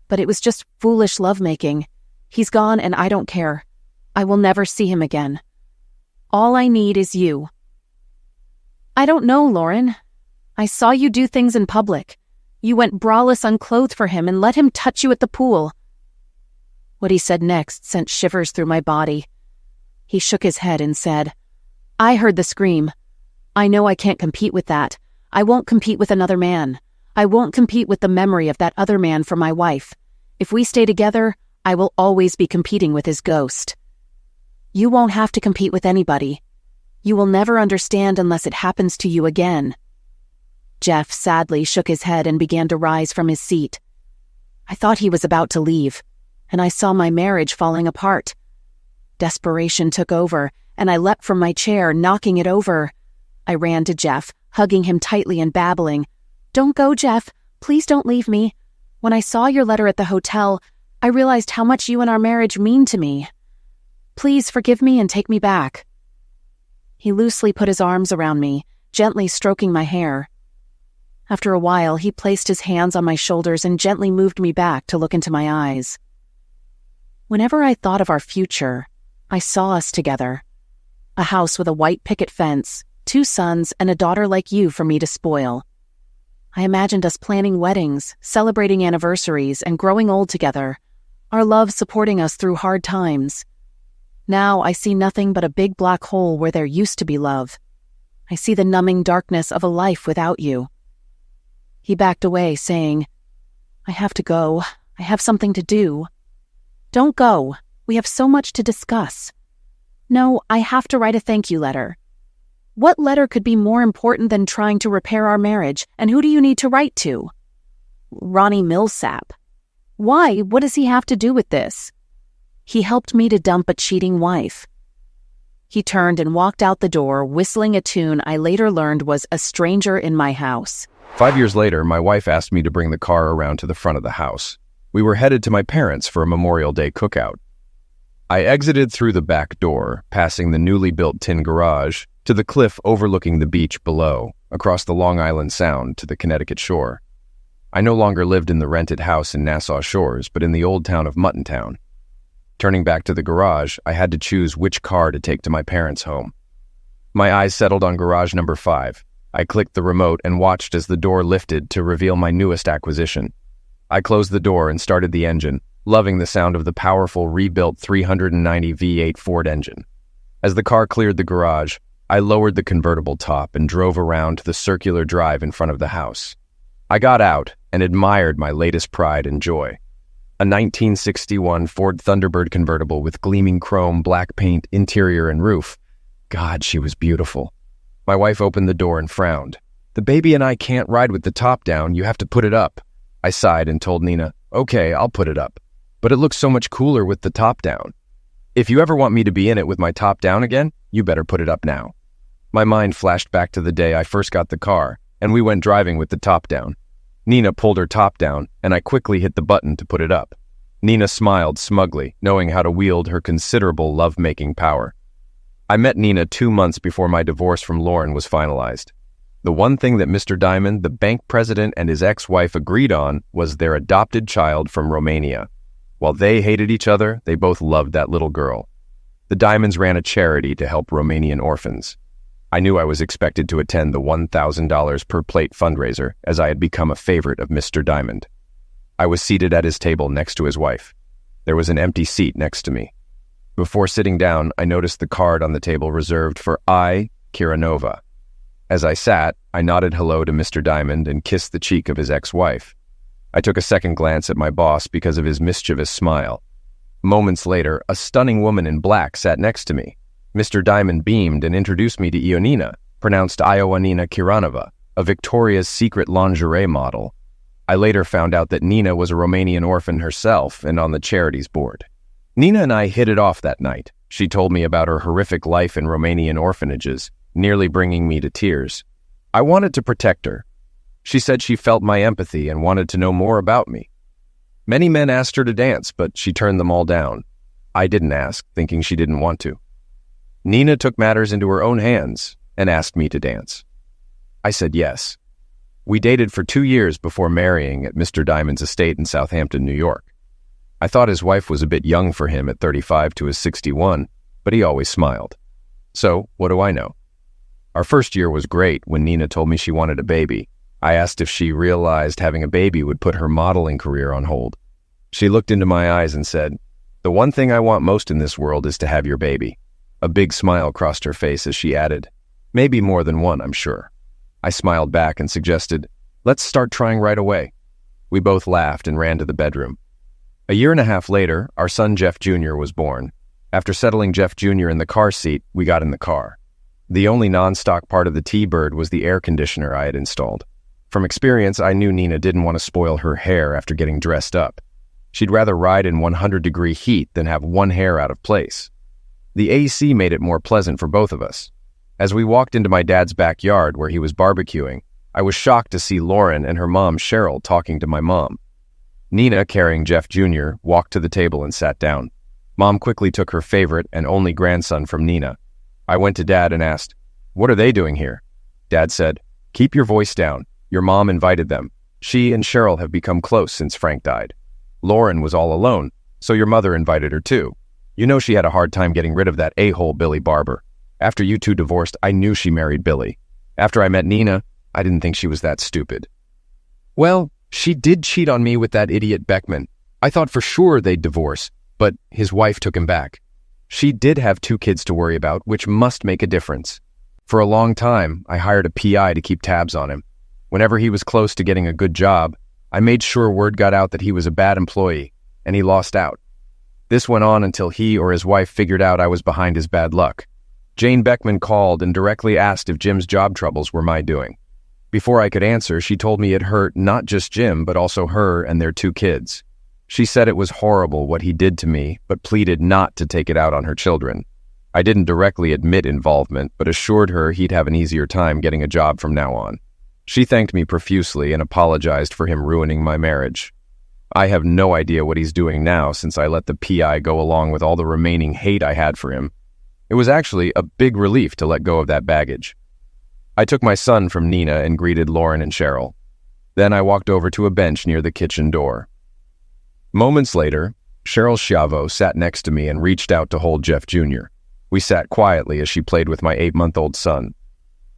but it was just foolish lovemaking. He's gone and I don't care. I will never see him again. All I need is you. I don't know, Lauren. I saw you do things in public. You went braless unclothed for him and let him touch you at the pool. What he said next sent shivers through my body. He shook his head and said, I heard the scream. I know I can't compete with that. I won't compete with another man. I won't compete with the memory of that other man for my wife. If we stay together, I will always be competing with his ghost. You won't have to compete with anybody. You will never understand unless it happens to you again. Jeff sadly shook his head and began to rise from his seat. I thought he was about to leave, and I saw my marriage falling apart. Desperation took over, and I leapt from my chair, knocking it over. I ran to Jeff, hugging him tightly and babbling, Don't go, Jeff. Please don't leave me. When I saw your letter at the hotel, I realized how much you and our marriage mean to me. Please forgive me and take me back. He loosely put his arms around me, gently stroking my hair. After a while, he placed his hands on my shoulders and gently moved me back to look into my eyes. Whenever I thought of our future, I saw us together. A house with a white picket fence, 2 sons, and a daughter like you for me to spoil. I imagined us planning weddings, celebrating anniversaries, and growing old together, our love supporting us through hard times. Now I see nothing but a big black hole where there used to be love. I see the numbing darkness of a life without you. He backed away, saying, I have to go. I have something to do. Don't go. We have so much to discuss. No, I have to write a thank you letter. What letter could be more important than trying to repair our marriage, and who do you need to write to? Ronnie Millsap. Why? What does he have to do with this? He helped me to dump a cheating wife. He turned and walked out the door, whistling a tune I later learned was A Stranger in My House. 5 years later, my wife asked me to bring the car around to the front of the house. We were headed to my parents' for a Memorial Day cookout. I exited through the back door, passing the newly built tin garage, to the cliff overlooking the beach below, across the Long Island Sound to the Connecticut shore. I no longer lived in the rented house in Nassau Shores, but in the old town of Muttontown. Turning back to the garage, I had to choose which car to take to my parents' home. My eyes settled on garage number 5. I clicked the remote and watched as the door lifted to reveal my newest acquisition. I closed the door and started the engine, loving the sound of the powerful rebuilt 390 V8 Ford engine. As the car cleared the garage, I lowered the convertible top and drove around to the circular drive in front of the house. I got out and admired my latest pride and joy. A 1961 Ford Thunderbird convertible with gleaming chrome, black paint, interior, and roof. God, she was beautiful. My wife opened the door and frowned. "The baby and I can't ride with the top down, you have to put it up." I sighed and told Nina, "Okay, I'll put it up. But it looks so much cooler with the top down. If you ever want me to be in it with my top down again, you better put it up now." My mind flashed back to the day I first got the car, and we went driving with the top down. Nina pulled her top down, and I quickly hit the button to put it up. Nina smiled smugly, knowing how to wield her considerable love-making power. I met Nina 2 months before my divorce from Lauren was finalized. The one thing that Mr. Diamond, the bank president, and his ex-wife agreed on was their adopted child from Romania. While they hated each other, they both loved that little girl. The Diamonds ran a charity to help Romanian orphans. I knew I was expected to attend the $1,000 per plate fundraiser, as I had become a favorite of Mr. Diamond. I was seated at his table next to his wife. There was an empty seat next to me. Before sitting down, I noticed the card on the table reserved for I, Kiranova. As I sat, I nodded hello to Mr. Diamond and kissed the cheek of his ex-wife. I took a second glance at my boss because of his mischievous smile. Moments later, a stunning woman in black sat next to me. Mr. Diamond beamed and introduced me to Ionina, pronounced Ioanina Kiranova, a Victoria's Secret lingerie model. I later found out that Nina was a Romanian orphan herself and on the charities board. Nina and I hit it off that night. She told me about her horrific life in Romanian orphanages, nearly bringing me to tears. I wanted to protect her. She said she felt my empathy and wanted to know more about me. Many men asked her to dance, but she turned them all down. I didn't ask, thinking she didn't want to. Nina took matters into her own hands and asked me to dance. I said yes. We dated for 2 years before marrying at Mr. Diamond's estate in Southampton, New York. I thought his wife was a bit young for him at 35 to his 61, but he always smiled. So, what do I know? Our first year was great when Nina told me she wanted a baby. I asked if she realized having a baby would put her modeling career on hold. She looked into my eyes and said, "The one thing I want most in this world is to have your baby." A big smile crossed her face as she added, "Maybe more than one, I'm sure." I smiled back and suggested, "Let's start trying right away." We both laughed and ran to the bedroom. A year and a half later, our son Jeff Jr. was born. After settling Jeff Jr. in the car seat, we got in the car. The only non-stock part of the T-Bird was the air conditioner I had installed. From experience, I knew Nina didn't want to spoil her hair after getting dressed up. She'd rather ride in 100-degree heat than have one hair out of place. The AC made it more pleasant for both of us. As we walked into my dad's backyard where he was barbecuing, I was shocked to see Lauren and her mom Cheryl talking to my mom. Nina, carrying Jeff Jr., walked to the table and sat down. Mom quickly took her favorite and only grandson from Nina. I went to Dad and asked, "What are they doing here?" Dad said, "Keep your voice down. Your mom invited them. She and Cheryl have become close since Frank died. Lauren was all alone, so your mother invited her too. You know she had a hard time getting rid of that a-hole Billy Barber. After you two divorced, I knew she married Billy. After I met Nina, I didn't think she was that stupid." "Well, she did cheat on me with that idiot Beckman. I thought for sure they'd divorce, but his wife took him back. She did have 2 kids to worry about, which must make a difference. For a long time, I hired a PI to keep tabs on him. Whenever he was close to getting a good job, I made sure word got out that he was a bad employee, and he lost out. This went on until he or his wife figured out I was behind his bad luck. Jane Beckman called and directly asked if Jim's job troubles were my doing. Before I could answer, she told me it hurt not just Jim, but also her and their 2 kids. She said it was horrible what he did to me, but pleaded not to take it out on her children. I didn't directly admit involvement, but assured her he'd have an easier time getting a job from now on. She thanked me profusely and apologized for him ruining my marriage. I have no idea what he's doing now since I let the PI go along with all the remaining hate I had for him. It was actually a big relief to let go of that baggage. I took my son from Nina and greeted Lauren and Cheryl. Then I walked over to a bench near the kitchen door. Moments later, Cheryl Schiavo sat next to me and reached out to hold Jeff Jr. We sat quietly as she played with my 8-month-old son.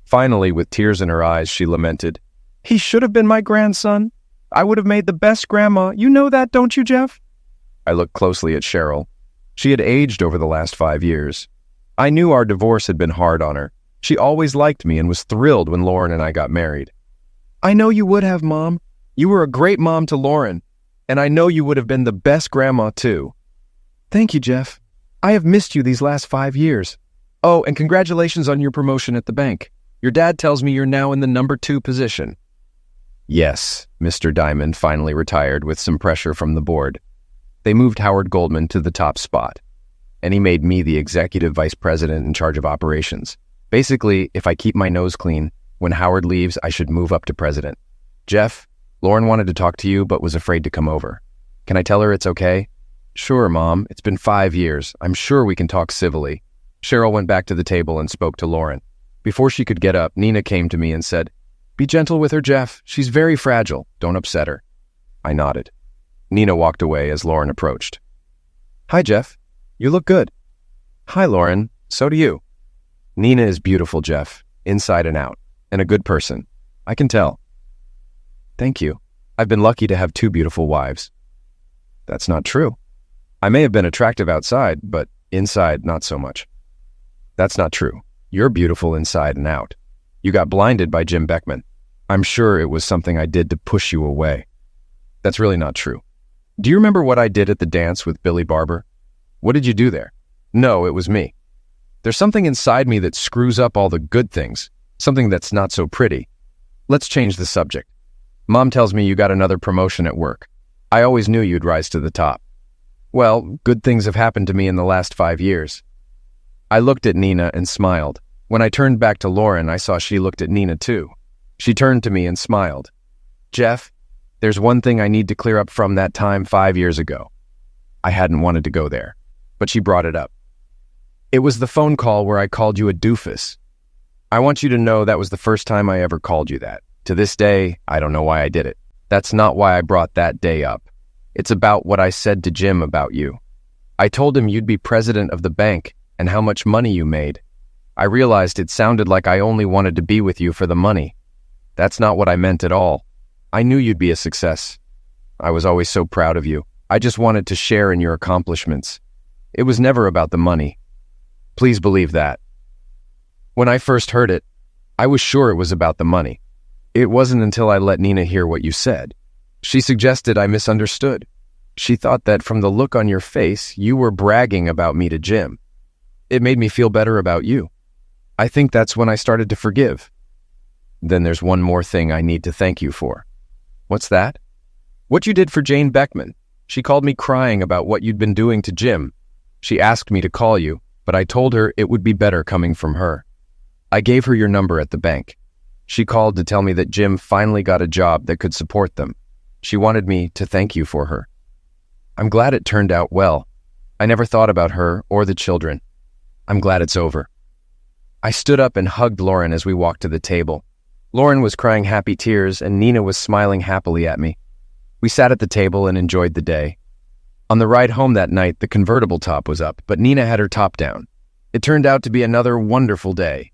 Finally, with tears in her eyes, she lamented, "He should have been my grandson. I would have made the best grandma. You know that, don't you, Jeff?" I looked closely at Cheryl. She had aged over the last 5 years. I knew our divorce had been hard on her. She always liked me and was thrilled when Lauren and I got married. "I know you would have, Mom. You were a great mom to Lauren, and I know you would have been the best grandma, too." "Thank you, Jeff. I have missed you these last 5 years. Oh, and congratulations on your promotion at the bank. Your dad tells me you're now in the number 2 position." Yes, Mr. Diamond finally retired with some pressure from the board. They moved Howard Goldman to the top spot, and he made me the executive vice president in charge of operations. Basically, if I keep my nose clean, when Howard leaves, I should move up to president. "Jeff, Lauren wanted to talk to you but was afraid to come over. Can I tell her it's okay?" "Sure, Mom. It's been 5 years. I'm sure we can talk civilly." Cheryl went back to the table and spoke to Lauren. Before she could get up, Nina came to me and said, "Be gentle with her, Jeff. She's very fragile. Don't upset her." I nodded. Nina walked away as Lauren approached. "Hi, Jeff. You look good." "Hi, Lauren. So do you." "Nina is beautiful, Jeff, inside and out, and a good person. I can tell." "Thank you. I've been lucky to have 2 beautiful wives." "That's not true. I may have been attractive outside, but inside, not so much." "That's not true. You're beautiful inside and out. You got blinded by Jim Beckman. I'm sure it was something I did to push you away." "That's really not true. Do you remember what I did at the dance with Billy Barber? What did you do there?" "No, it was me. There's something inside me that screws up all the good things, something that's not so pretty. Let's change the subject. Mom tells me you got another promotion at work. I always knew you'd rise to the top." "Well, good things have happened to me in the last 5 years." I looked at Nina and smiled. When I turned back to Lauren, I saw she looked at Nina too. She turned to me and smiled. "Jeff, there's one thing I need to clear up from that time 5 years ago." I hadn't wanted to go there, but she brought it up. "It was the phone call where I called you a doofus. I want you to know that was the first time I ever called you that. To this day, I don't know why I did it. That's not why I brought that day up. It's about what I said to Jim about you. I told him you'd be president of the bank and how much money you made. I realized it sounded like I only wanted to be with you for the money. That's not what I meant at all. I knew you'd be a success. I was always so proud of you. I just wanted to share in your accomplishments. It was never about the money. Please believe that." When I first heard it, I was sure it was about the money. It wasn't until I let Nina hear what you said. She suggested I misunderstood. She thought that from the look on your face, you were bragging about me to Jim. It made me feel better about you. I think that's when I started to forgive. Then there's one more thing I need to thank you for." "What's that?" "What you did for Jane Beckman. She called me crying about what you'd been doing to Jim. She asked me to call you, but I told her it would be better coming from her. I gave her your number at the bank. She called to tell me that Jim finally got a job that could support them. She wanted me to thank you for her. I'm glad it turned out well. I never thought about her or the children. I'm glad it's over." I stood up and hugged Lauren as we walked to the table. Lauren was crying happy tears and Nina was smiling happily at me. We sat at the table and enjoyed the day. On the ride home that night, the convertible top was up, but Nina had her top down. It turned out to be another wonderful day.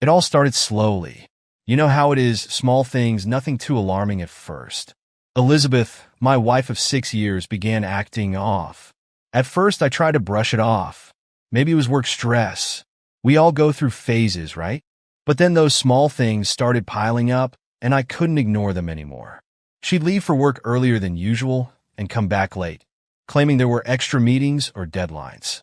It all started slowly. You know how it is, small things, nothing too alarming at first. Elizabeth, my wife of 6 years, began acting off. At first, I tried to brush it off. Maybe it was work stress. We all go through phases, right? But then those small things started piling up, and I couldn't ignore them anymore. She'd leave for work earlier than usual and come back late, claiming there were extra meetings or deadlines.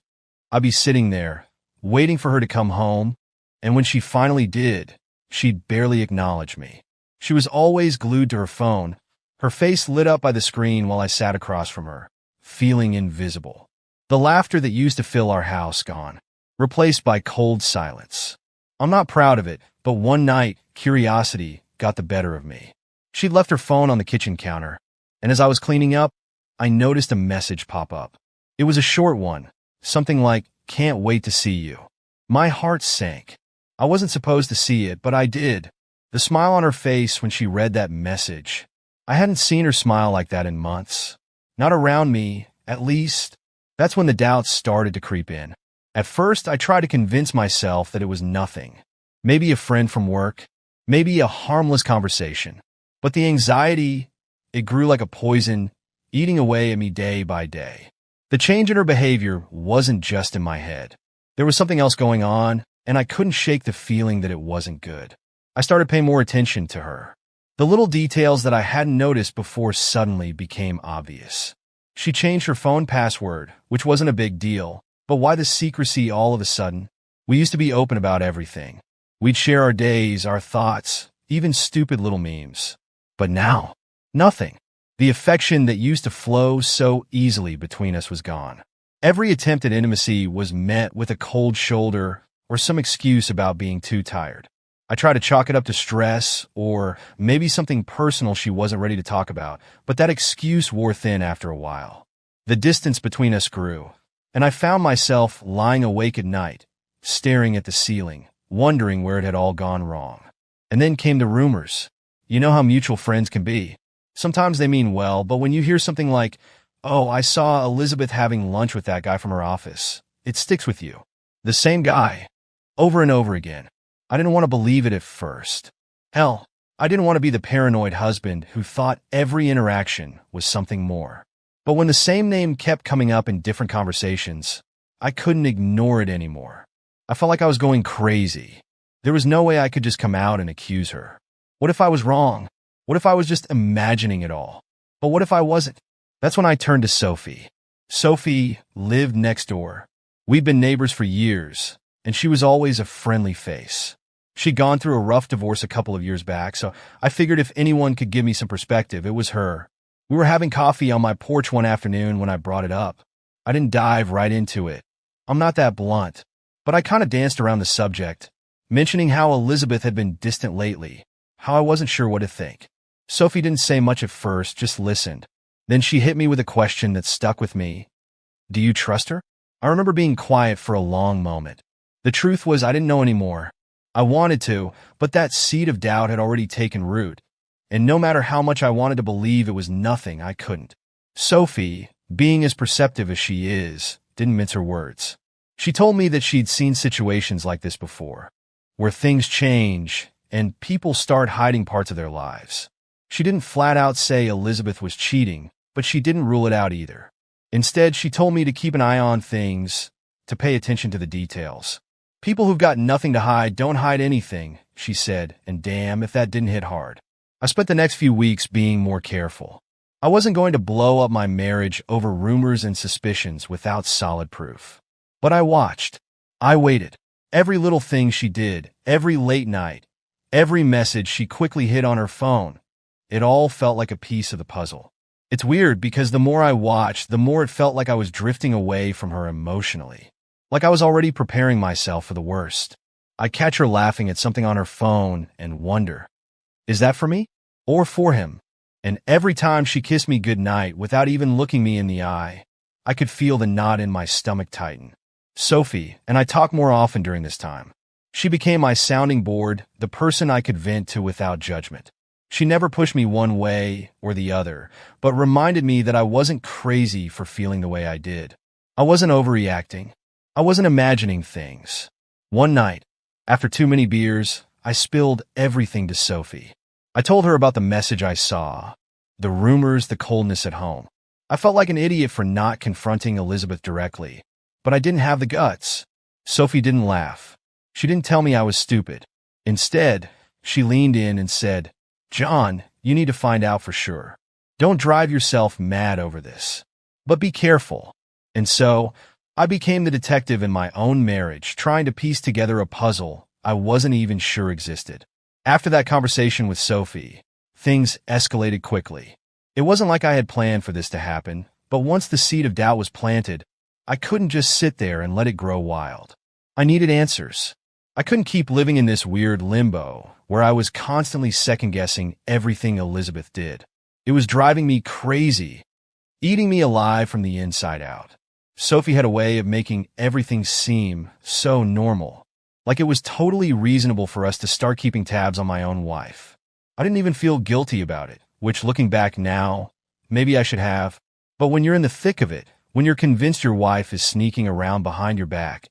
I'd be sitting there, waiting for her to come home, and when she finally did, she'd barely acknowledge me. She was always glued to her phone, her face lit up by the screen while I sat across from her, feeling invisible. The laughter that used to fill our house gone, replaced by cold silence. I'm not proud of it, but one night, curiosity got the better of me. She'd left her phone on the kitchen counter, and as I was cleaning up, I noticed a message pop up. It was a short one, something like, "Can't wait to see you." My heart sank. I wasn't supposed to see it, but I did. The smile on her face when she read that message. I hadn't seen her smile like that in months. Not around me, at least. That's when the doubts started to creep in. At first, I tried to convince myself that it was nothing. Maybe a friend from work. Maybe a harmless conversation. But the anxiety, it grew like a poison, eating away at me day by day. The change in her behavior wasn't just in my head. There was something else going on, and I couldn't shake the feeling that it wasn't good. I started paying more attention to her. The little details that I hadn't noticed before suddenly became obvious. She changed her phone password, which wasn't a big deal, but why the secrecy all of a sudden? We used to be open about everything. We'd share our days, our thoughts, even stupid little memes. But now, nothing. The affection that used to flow so easily between us was gone. Every attempt at intimacy was met with a cold shoulder or some excuse about being too tired. I tried to chalk it up to stress or maybe something personal she wasn't ready to talk about, but that excuse wore thin after a while. The distance between us grew, and I found myself lying awake at night, staring at the ceiling, wondering where it had all gone wrong. And then came the rumors. You know how mutual friends can be. Sometimes they mean well, but when you hear something like, "Oh, I saw Elizabeth having lunch with that guy from her office," it sticks with you. The same guy, over and over again. I didn't want to believe it at first. Hell, I didn't want to be the paranoid husband who thought every interaction was something more. But when the same name kept coming up in different conversations, I couldn't ignore it anymore. I felt like I was going crazy. There was no way I could just come out and accuse her. What if I was wrong? What if I was just imagining it all? But what if I wasn't? That's when I turned to Sophie. Sophie lived next door. We'd been neighbors for years, and she was always a friendly face. She'd gone through a rough divorce a couple of years back, so I figured if anyone could give me some perspective, it was her. We were having coffee on my porch one afternoon when I brought it up. I didn't dive right into it. I'm not that blunt, but I kind of danced around the subject, mentioning how Elizabeth had been distant lately, how I wasn't sure what to think. Sophie didn't say much at first, just listened. Then she hit me with a question that stuck with me. "Do you trust her?" I remember being quiet for a long moment. The truth was I didn't know anymore. I wanted to, but that seed of doubt had already taken root, and no matter how much I wanted to believe it was nothing, I couldn't. Sophie, being as perceptive as she is, didn't mince her words. She told me that she'd seen situations like this before, where things change and people start hiding parts of their lives. She didn't flat out say Elizabeth was cheating, but she didn't rule it out either. Instead, she told me to keep an eye on things, to pay attention to the details. People who've got nothing to hide don't hide anything, she said, and damn if that didn't hit hard. I spent the next few weeks being more careful. I wasn't going to blow up my marriage over rumors and suspicions without solid proof. But I watched. I waited. Every little thing she did, every late night, every message she quickly hid on her phone, it all felt like a piece of the puzzle. It's weird because the more I watched, the more it felt like I was drifting away from her emotionally. Like I was already preparing myself for the worst. I'd catch her laughing at something on her phone and wonder, is that for me or for him? And every time she kissed me goodnight without even looking me in the eye, I could feel the knot in my stomach tighten. Sophie and I talked more often during this time. She became my sounding board, the person I could vent to without judgment. She never pushed me one way or the other, but reminded me that I wasn't crazy for feeling the way I did. I wasn't overreacting. I wasn't imagining things. One night, After too many beers, I spilled everything to Sophie. I told her about the message I saw, the rumors, the coldness at home. I felt like an idiot for not confronting Elizabeth directly, but I didn't have the guts. Sophie didn't laugh. She didn't tell me I was stupid. Instead, she leaned in and said, "John, you need to find out for sure. Don't drive yourself mad over this. But be careful." And so, I became the detective in my own marriage, trying to piece together a puzzle I wasn't even sure existed. After that conversation with Sophie, things escalated quickly. It wasn't like I had planned for this to happen, but once the seed of doubt was planted, I couldn't just sit there and let it grow wild. I needed answers. I couldn't keep living in this weird limbo where I was constantly second-guessing everything Elizabeth did. It was driving me crazy, eating me alive from the inside out. Sophie had a way of making everything seem so normal, like it was totally reasonable for us to start keeping tabs on my own wife. I didn't even feel guilty about it, which, looking back now, maybe I should have. But when you're in the thick of it, when you're convinced your wife is sneaking around behind your back,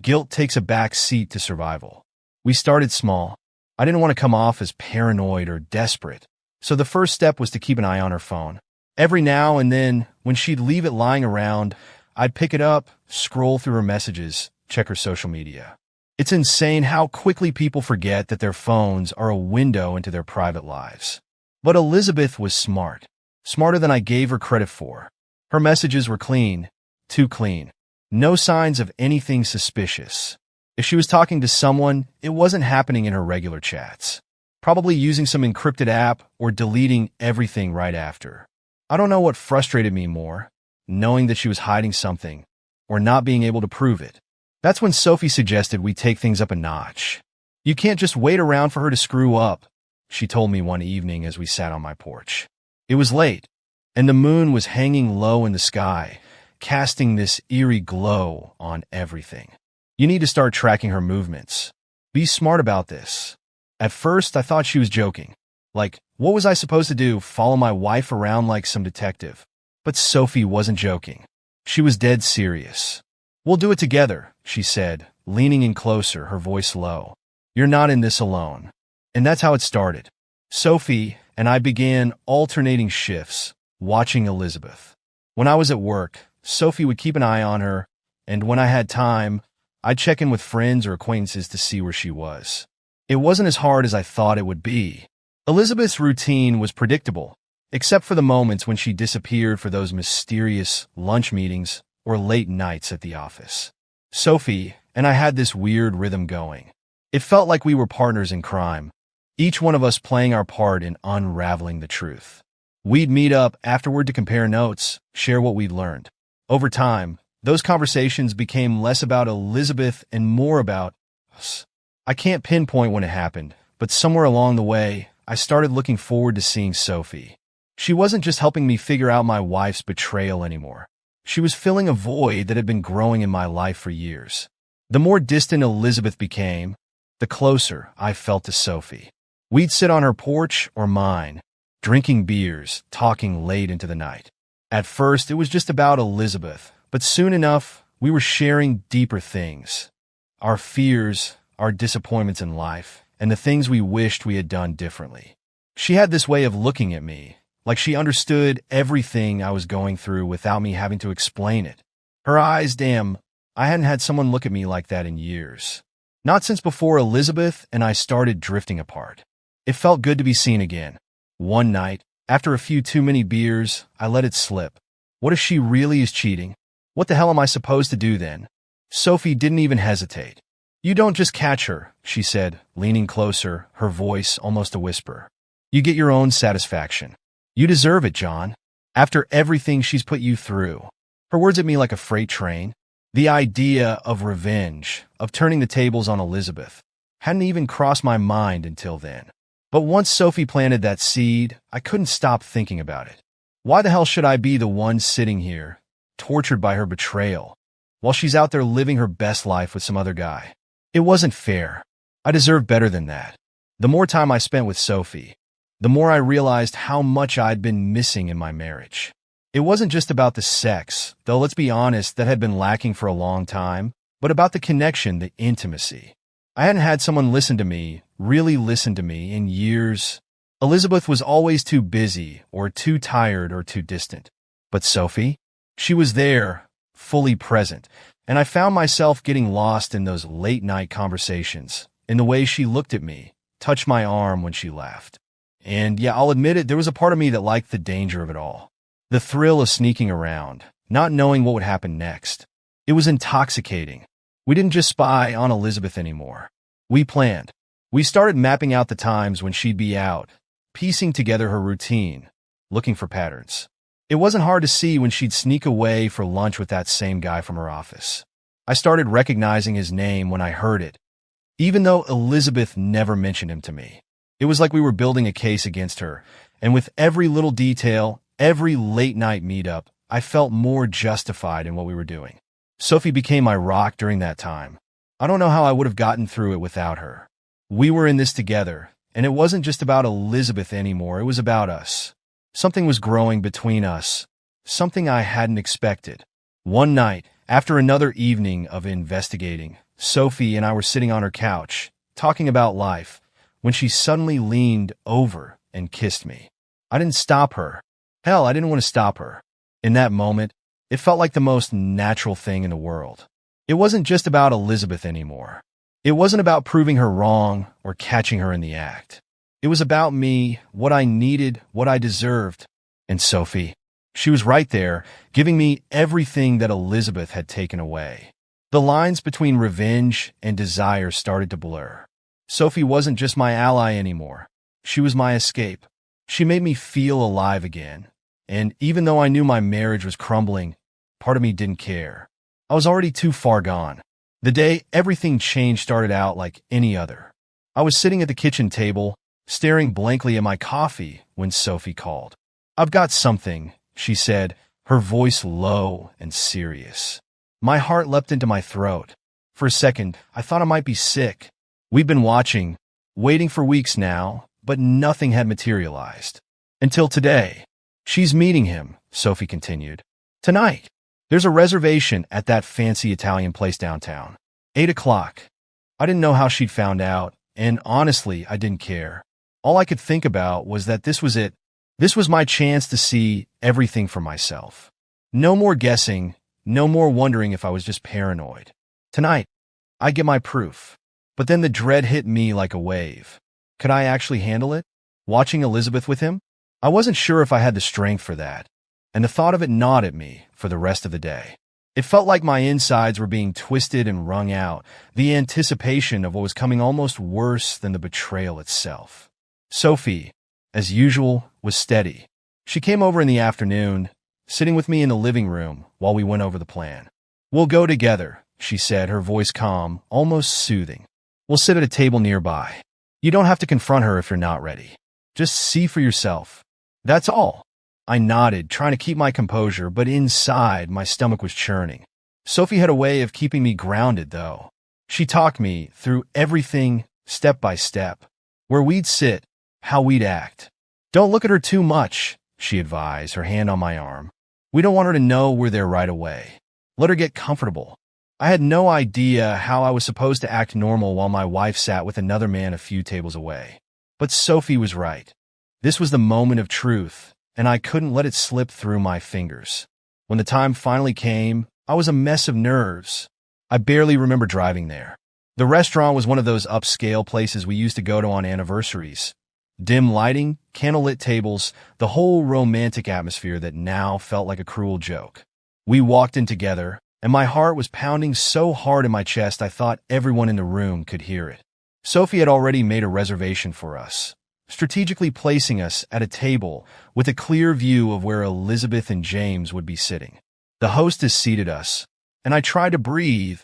guilt takes a back seat to survival. We started small. I didn't want to come off as paranoid or desperate, so the first step was to keep an eye on her phone. Every now and then, when she'd leave it lying around, I'd pick it up, scroll through her messages, check her social media. It's insane how quickly people forget that their phones are a window into their private lives. But Elizabeth was smart, smarter than I gave her credit for. Her messages were clean, too clean. No signs of anything suspicious. If she was talking to someone, it wasn't happening in her regular chats. Probably using some encrypted app or deleting everything right after. I don't know what frustrated me more, knowing that she was hiding something, or not being able to prove it. That's when Sophie suggested we take things up a notch. "You can't just wait around for her to screw up," she told me one evening as we sat on my porch. It was late, and the moon was hanging low in the sky, casting this eerie glow on everything. "You need to start tracking her movements. Be smart about this." At first, I thought she was joking. Like, what was I supposed to do, follow my wife around like some detective? But Sophie wasn't joking. She was dead serious. "We'll do it together," she said, leaning in closer, her voice low. "You're not in this alone." And that's how it started. Sophie and I began alternating shifts, watching Elizabeth. When I was at work, Sophie would keep an eye on her, and when I had time, I'd check in with friends or acquaintances to see where she was. It wasn't as hard as I thought it would be. Elizabeth's routine was predictable, except for the moments when she disappeared for those mysterious lunch meetings or late nights at the office. Sophie and I had this weird rhythm going. It felt like we were partners in crime, each one of us playing our part in unraveling the truth. We'd meet up afterward to compare notes, share what we'd learned. Over time, those conversations became less about Elizabeth and more about us. I can't pinpoint when it happened, but somewhere along the way, I started looking forward to seeing Sophie. She wasn't just helping me figure out my wife's betrayal anymore. She was filling a void that had been growing in my life for years. The more distant Elizabeth became, the closer I felt to Sophie. We'd sit on her porch or mine, drinking beers, talking late into the night. At first, it was just about Elizabeth, but soon enough, we were sharing deeper things. Our fears, our disappointments in life, and the things we wished we had done differently. She had this way of looking at me, like she understood everything I was going through without me having to explain it. Her eyes, damn, I hadn't had someone look at me like that in years. Not since before Elizabeth and I started drifting apart. It felt good to be seen again. One night, after a few too many beers, I let it slip. What if she really is cheating? What the hell am I supposed to do then? Sophie didn't even hesitate. "You don't just catch her," she said, leaning closer, her voice almost a whisper. "You get your own satisfaction. You deserve it, John. After everything she's put you through." Her words hit me like a freight train. The idea of revenge, of turning the tables on Elizabeth, hadn't even crossed my mind until then. But once Sophie planted that seed, I couldn't stop thinking about it. Why the hell should I be the one sitting here, tortured by her betrayal, while she's out there living her best life with some other guy? It wasn't fair. I deserved better than that. The more time I spent with Sophie, the more I realized how much I'd been missing in my marriage. It wasn't just about the sex, though let's be honest, that had been lacking for a long time, but about the connection, the intimacy. I hadn't had someone listen to me, really listen to me, in years. Elizabeth was always too busy, or too tired, or too distant. But Sophie? She was there, fully present, and I found myself getting lost in those late-night conversations, in the way she looked at me, touched my arm when she laughed. And yeah, I'll admit it, there was a part of me that liked the danger of it all. The thrill of sneaking around, not knowing what would happen next. It was intoxicating. We didn't just spy on Elizabeth anymore. We planned. We started mapping out the times when she'd be out, piecing together her routine, looking for patterns. It wasn't hard to see when she'd sneak away for lunch with that same guy from her office. I started recognizing his name when I heard it, even though Elizabeth never mentioned him to me. It was like we were building a case against her, and with every little detail, every late-night meetup, I felt more justified in what we were doing. Sophie became my rock during that time. I don't know how I would have gotten through it without her. We were in this together, and it wasn't just about Elizabeth anymore, it was about us. Something was growing between us, something I hadn't expected. One night, after another evening of investigating, Sophie and I were sitting on her couch, talking about life, when she suddenly leaned over and kissed me. I didn't stop her. Hell, I didn't want to stop her. In that moment, it felt like the most natural thing in the world. It wasn't just about Elizabeth anymore. It wasn't about proving her wrong or catching her in the act. It was about me, what I needed, what I deserved. And Sophie, she was right there, giving me everything that Elizabeth had taken away. The lines between revenge and desire started to blur. Sophie wasn't just my ally anymore. She was my escape. She made me feel alive again. And even though I knew my marriage was crumbling, part of me didn't care. I was already too far gone. The day everything changed started out like any other. I was sitting at the kitchen table, staring blankly at my coffee when Sophie called. "I've got something," she said, her voice low and serious. My heart leapt into my throat. For a second, I thought I might be sick. We'd been watching, waiting for weeks now, but nothing had materialized. Until today. "She's meeting him," Sophie continued. "Tonight. There's a reservation at that fancy Italian place downtown. 8 o'clock. I didn't know how she'd found out, and honestly, I didn't care. All I could think about was that this was it. This was my chance to see everything for myself. No more guessing, no more wondering if I was just paranoid. Tonight, I get my proof. But then the dread hit me like a wave. Could I actually handle it? Watching Elizabeth with him? I wasn't sure if I had the strength for that, and the thought of it gnawed at me for the rest of the day. It felt like my insides were being twisted and wrung out, the anticipation of what was coming almost worse than the betrayal itself. Sophie, as usual, was steady. She came over in the afternoon, sitting with me in the living room while we went over the plan. "We'll go together," she said, her voice calm, almost soothing. "We'll sit at a table nearby. You don't have to confront her if you're not ready. Just see for yourself. That's all." I nodded, trying to keep my composure, but inside, my stomach was churning. Sophie had a way of keeping me grounded, though. She talked me through everything, step by step. Where we'd sit, how we'd act. "Don't look at her too much," she advised, her hand on my arm. "We don't want her to know we're there right away. Let her get comfortable." I had no idea how I was supposed to act normal while my wife sat with another man a few tables away. But Sophie was right. This was the moment of truth, and I couldn't let it slip through my fingers. When the time finally came, I was a mess of nerves. I barely remember driving there. The restaurant was one of those upscale places we used to go to on anniversaries. Dim lighting, candlelit tables, the whole romantic atmosphere that now felt like a cruel joke. We walked in together, and my heart was pounding so hard in my chest I thought everyone in the room could hear it. Sophie had already made a reservation for us, strategically placing us at a table with a clear view of where Elizabeth and James would be sitting. The hostess seated us, and I tried to breathe,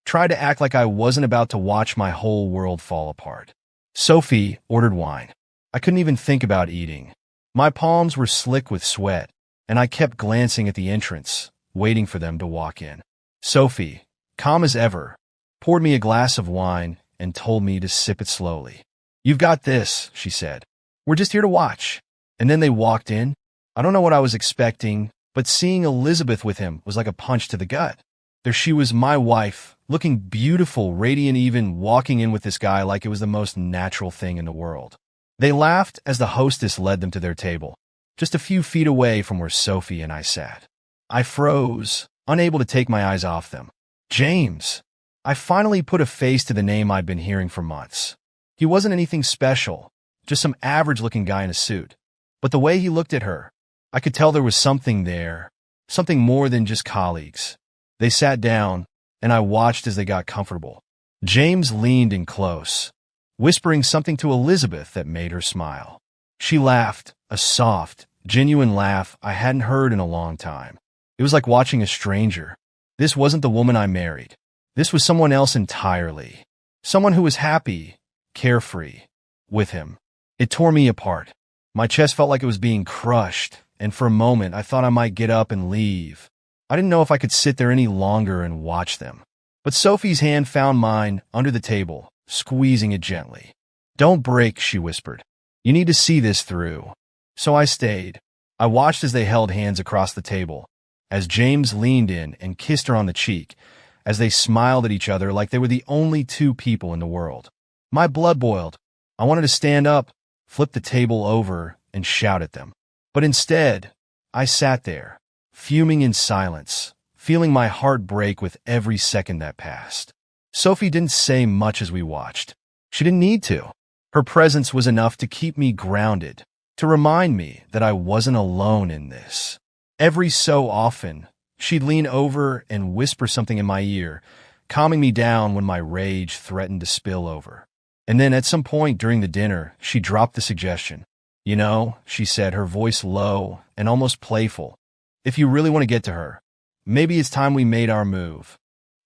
tried to act like I wasn't about to watch my whole world fall apart. Sophie ordered wine. I couldn't even think about eating. My palms were slick with sweat, and I kept glancing at the entrance, waiting for them to walk in. Sophie, calm as ever, poured me a glass of wine and told me to sip it slowly. "You've got this," she said. "We're just here to watch." And then they walked in. I don't know what I was expecting, but seeing Elizabeth with him was like a punch to the gut. There she was, my wife, looking beautiful, radiant, even walking in with this guy like it was the most natural thing in the world. They laughed as the hostess led them to their table, just a few feet away from where Sophie and I sat. I froze, unable to take my eyes off them. James. I finally put a face to the name I'd been hearing for months. He wasn't anything special, just some average-looking guy in a suit. But the way he looked at her, I could tell there was something there, something more than just colleagues. They sat down, and I watched as they got comfortable. James leaned in close, whispering something to Elizabeth that made her smile. She laughed, a soft, genuine laugh I hadn't heard in a long time. It was like watching a stranger. This wasn't the woman I married. This was someone else entirely. Someone who was happy, carefree, with him. It tore me apart. My chest felt like it was being crushed, and for a moment I thought I might get up and leave. I didn't know if I could sit there any longer and watch them. But Sophie's hand found mine under the table, squeezing it gently. "Don't break," she whispered. "You need to see this through." So I stayed. I watched as they held hands across the table, as James leaned in and kissed her on the cheek, as they smiled at each other like they were the only two people in the world. My blood boiled. I wanted to stand up, flip the table over, and shout at them. But instead, I sat there, fuming in silence, feeling my heart break with every second that passed. Sophie didn't say much as we watched. She didn't need to. Her presence was enough to keep me grounded, to remind me that I wasn't alone in this. Every so often, she'd lean over and whisper something in my ear, calming me down when my rage threatened to spill over. And then at some point during the dinner, she dropped the suggestion. "You know," she said, her voice low and almost playful, "if you really want to get to her, maybe it's time we made our move."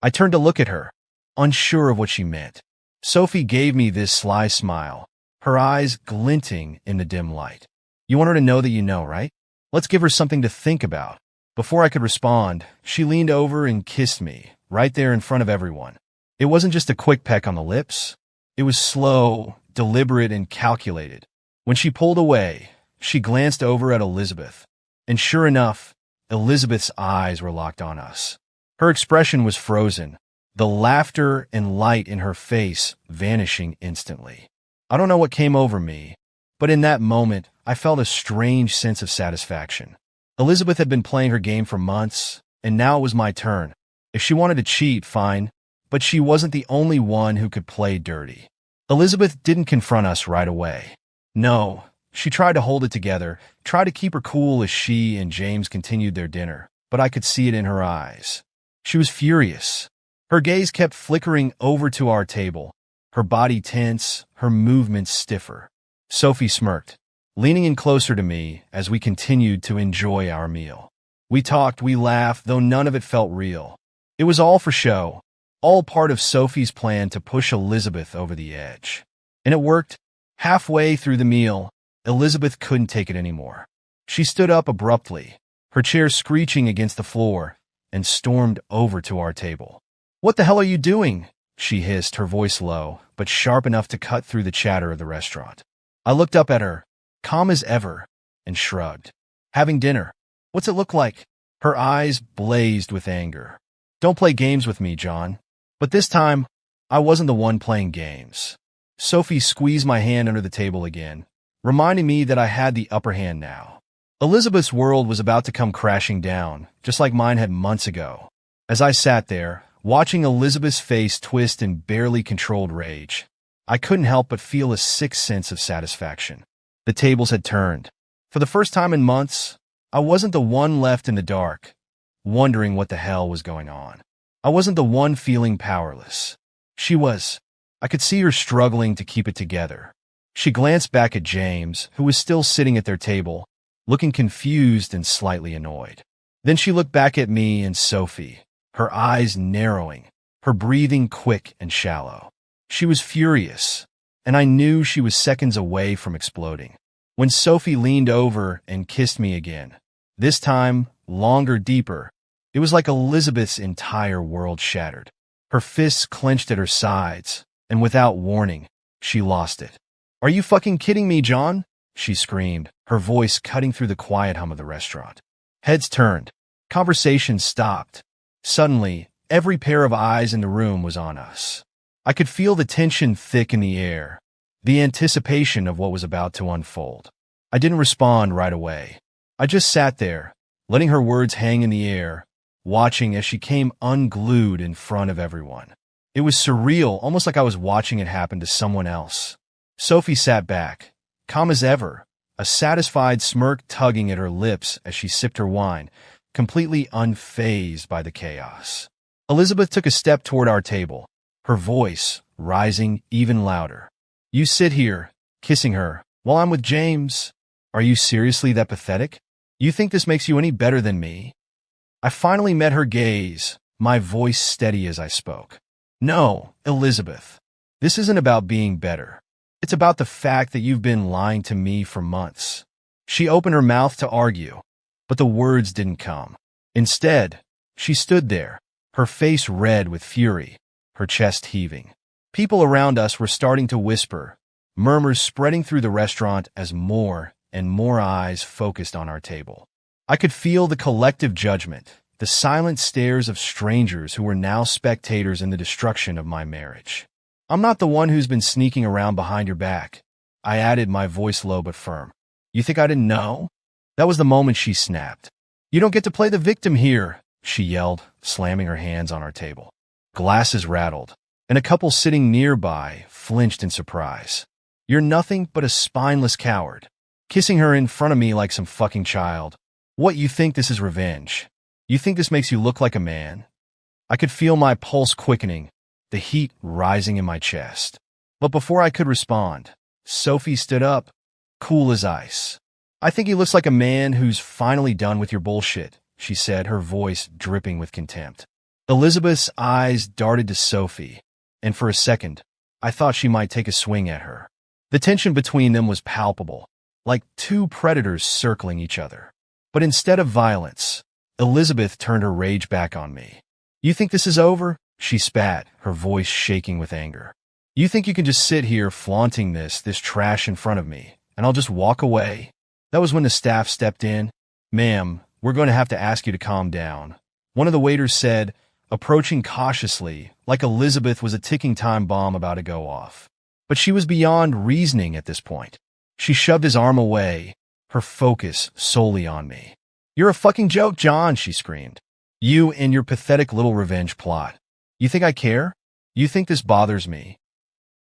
I turned to look at her, unsure of what she meant. Sophie gave me this sly smile, her eyes glinting in the dim light. "You want her to know that you know, right? Let's give her something to think about." Before I could respond, she leaned over and kissed me, right there in front of everyone. It wasn't just a quick peck on the lips. It was slow, deliberate, and calculated. When she pulled away, she glanced over at Elizabeth, and sure enough, Elizabeth's eyes were locked on us. Her expression was frozen, the laughter and light in her face vanishing instantly. I don't know what came over me, but in that moment, I felt a strange sense of satisfaction. Elizabeth had been playing her game for months, and now it was my turn. If she wanted to cheat, fine, but she wasn't the only one who could play dirty. Elizabeth didn't confront us right away. No, she tried to hold it together, tried to keep her cool as she and James continued their dinner, but I could see it in her eyes. She was furious. Her gaze kept flickering over to our table, her body tense, her movements stiffer. Sophie smirked, leaning in closer to me as we continued to enjoy our meal. We talked, we laughed, though none of it felt real. It was all for show, all part of Sophie's plan to push Elizabeth over the edge. And it worked. Halfway through the meal, Elizabeth couldn't take it anymore. She stood up abruptly, her chair screeching against the floor, and stormed over to our table. "What the hell are you doing?" she hissed, her voice low, but sharp enough to cut through the chatter of the restaurant. I looked up at her, calm as ever, and shrugged. "Having dinner. What's it look like?" Her eyes blazed with anger. "Don't play games with me, John." But this time, I wasn't the one playing games. Sophie squeezed my hand under the table again, reminding me that I had the upper hand now. Elizabeth's world was about to come crashing down, just like mine had months ago. As I sat there, watching Elizabeth's face twist in barely controlled rage, I couldn't help but feel a sick sense of satisfaction. The tables had turned. For the first time in months, I wasn't the one left in the dark, wondering what the hell was going on. I wasn't the one feeling powerless. She was. I could see her struggling to keep it together. She glanced back at James, who was still sitting at their table, looking confused and slightly annoyed. Then she looked back at me and Sophie, her eyes narrowing, her breathing quick and shallow. She was furious, and I knew she was seconds away from exploding. When Sophie leaned over and kissed me again, this time longer, deeper, it was like Elizabeth's entire world shattered. Her fists clenched at her sides, and without warning, she lost it. "Are you fucking kidding me, John?" she screamed, her voice cutting through the quiet hum of the restaurant. Heads turned. Conversation stopped. Suddenly, Every pair of eyes in the room was on us. I could feel the tension thick in the air, the anticipation of what was about to unfold. I didn't respond right away. I just sat there, letting her words hang in the air, watching as she came unglued in front of everyone. It was surreal, almost like I was watching it happen to someone else. Sophie sat back, calm as ever, a satisfied smirk tugging at her lips as she sipped her wine, completely unfazed by the chaos. Elizabeth took a step toward our table, her voice rising even louder. "You sit here," kissing her, "while I'm with James. Are you seriously that pathetic? You think this makes you any better than me?" I finally met her gaze, my voice steady as I spoke. "No, Elizabeth. This isn't about being better. It's about the fact that you've been lying to me for months." She opened her mouth to argue, but the words didn't come. Instead, she stood there, her face red with fury, her chest heaving. People around us were starting to whisper, murmurs spreading through the restaurant as more and more eyes focused on our table. I could feel the collective judgment, the silent stares of strangers who were now spectators in the destruction of my marriage. "I'm not the one who's been sneaking around behind your back," I added, my voice low but firm. "You think I didn't know?" That was the moment she snapped. "You don't get to play the victim here," she yelled, slamming her hands on our table. Glasses rattled, and a couple sitting nearby flinched in surprise. "You're nothing but a spineless coward, kissing her in front of me like some fucking child. What, you think this is revenge? You think this makes you look like a man?" I could feel my pulse quickening, the heat rising in my chest. But before I could respond, Sophie stood up, cool as ice. "I think he looks like a man who's finally done with your bullshit," she said, her voice dripping with contempt. Elizabeth's eyes darted to Sophie, and for a second, I thought she might take a swing at her. The tension between them was palpable, like two predators circling each other. But instead of violence, Elizabeth turned her rage back on me. "You think this is over?" she spat, her voice shaking with anger. "You think you can just sit here flaunting this trash in front of me, and I'll just walk away?" That was when the staff stepped in. "Ma'am, we're going to have to ask you to calm down," one of the waiters said, approaching cautiously, like Elizabeth was a ticking time bomb about to go off. But she was beyond reasoning at this point. She shoved his arm away, her focus solely on me. "You're a fucking joke, John," she screamed. "You and your pathetic little revenge plot. You think I care? You think this bothers me?"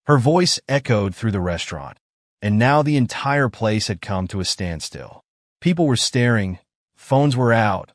Her voice echoed through the restaurant, and now the entire place had come to a standstill. People were staring, phones were out,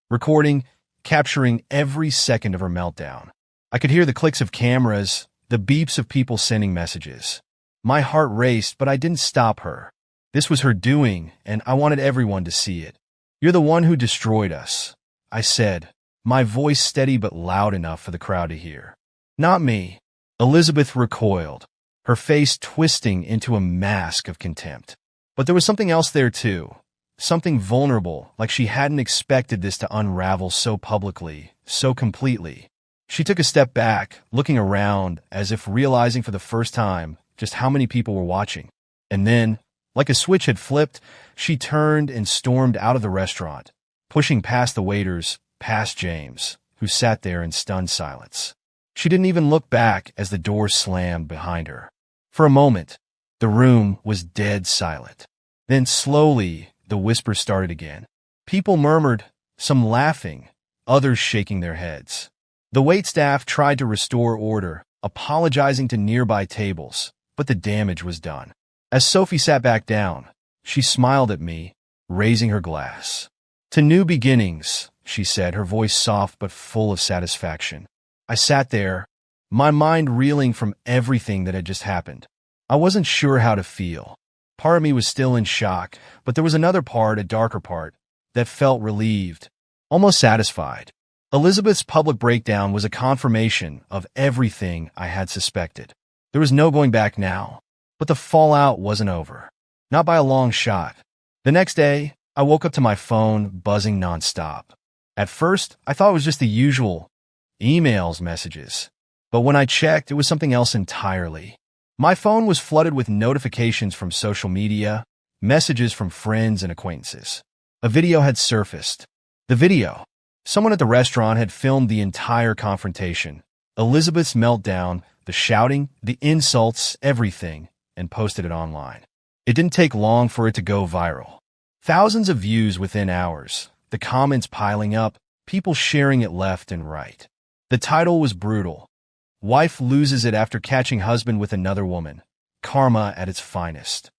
recording, capturing every second of her meltdown. I could hear the clicks of cameras, the beeps of people sending messages. My heart raced, but I didn't stop her. This was her doing, and I wanted everyone to see it. "You're the one who destroyed us," I said, my voice steady but loud enough for the crowd to hear. "Not me." Elizabeth recoiled, her face twisting into a mask of contempt. But there was something else there too. Something vulnerable, like she hadn't expected this to unravel so publicly, so completely. She took a step back, looking around as if realizing for the first time just how many people were watching. And then, like a switch had flipped, she turned and stormed out of the restaurant, pushing past the waiters, past James, who sat there in stunned silence. She didn't even look back as the door slammed behind her. For a moment, the room was dead silent. Then slowly, the whispers started again. People murmured, some laughing, others shaking their heads. The waitstaff tried to restore order, apologizing to nearby tables, but the damage was done. As Sophie sat back down, she smiled at me, raising her glass. "To new beginnings," she said, her voice soft but full of satisfaction. I sat there, my mind reeling from everything that had just happened. I wasn't sure how to feel. Part of me was still in shock, but there was another part, a darker part, that felt relieved, almost satisfied. Elizabeth's public breakdown was a confirmation of everything I had suspected. There was no going back now, but the fallout wasn't over. Not by a long shot. The next day, I woke up to my phone buzzing nonstop. At first, I thought it was just the usual emails, messages. But when I checked, it was something else entirely. My phone was flooded with notifications from social media, messages from friends and acquaintances. A video had surfaced. The video, Someone at the restaurant had filmed the entire confrontation. Elizabeth's meltdown, the shouting, the insults, everything, and posted it online. It didn't take long for it to go viral. Thousands of views within hours, the comments piling up, people sharing it left and right. The title was brutal. Wife loses it after catching husband with another woman. Karma at its finest.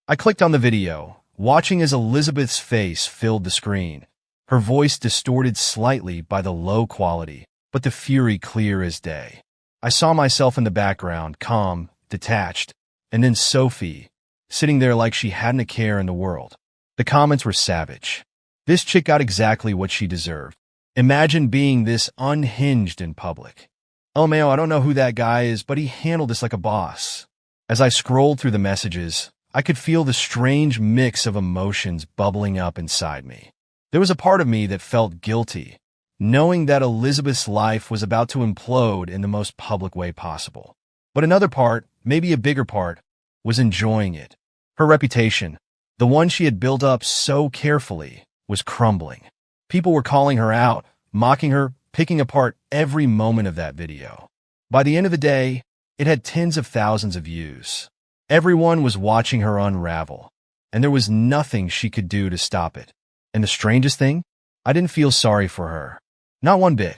I clicked on the video, watching as Elizabeth's face filled the screen. Her voice distorted slightly by the low quality, but the fury clear as day. I saw myself in the background, calm, detached, and then Sophie, sitting there like she hadn't a care in the world. The comments were savage. This chick got exactly what she deserved. Imagine being this unhinged in public. Oh man, I don't know who that guy is, but he handled this like a boss. As I scrolled through the messages, I could feel the strange mix of emotions bubbling up inside me. There was a part of me that felt guilty, knowing that Elizabeth's life was about to implode in the most public way possible. But another part, maybe a bigger part, was enjoying it. Her reputation, the one she had built up so carefully, was crumbling. People were calling her out, mocking her, picking apart every moment of that video. By the end of the day, it had tens of thousands of views. Everyone was watching her unravel, and there was nothing she could do to stop it. And the strangest thing? I didn't feel sorry for her. Not one bit.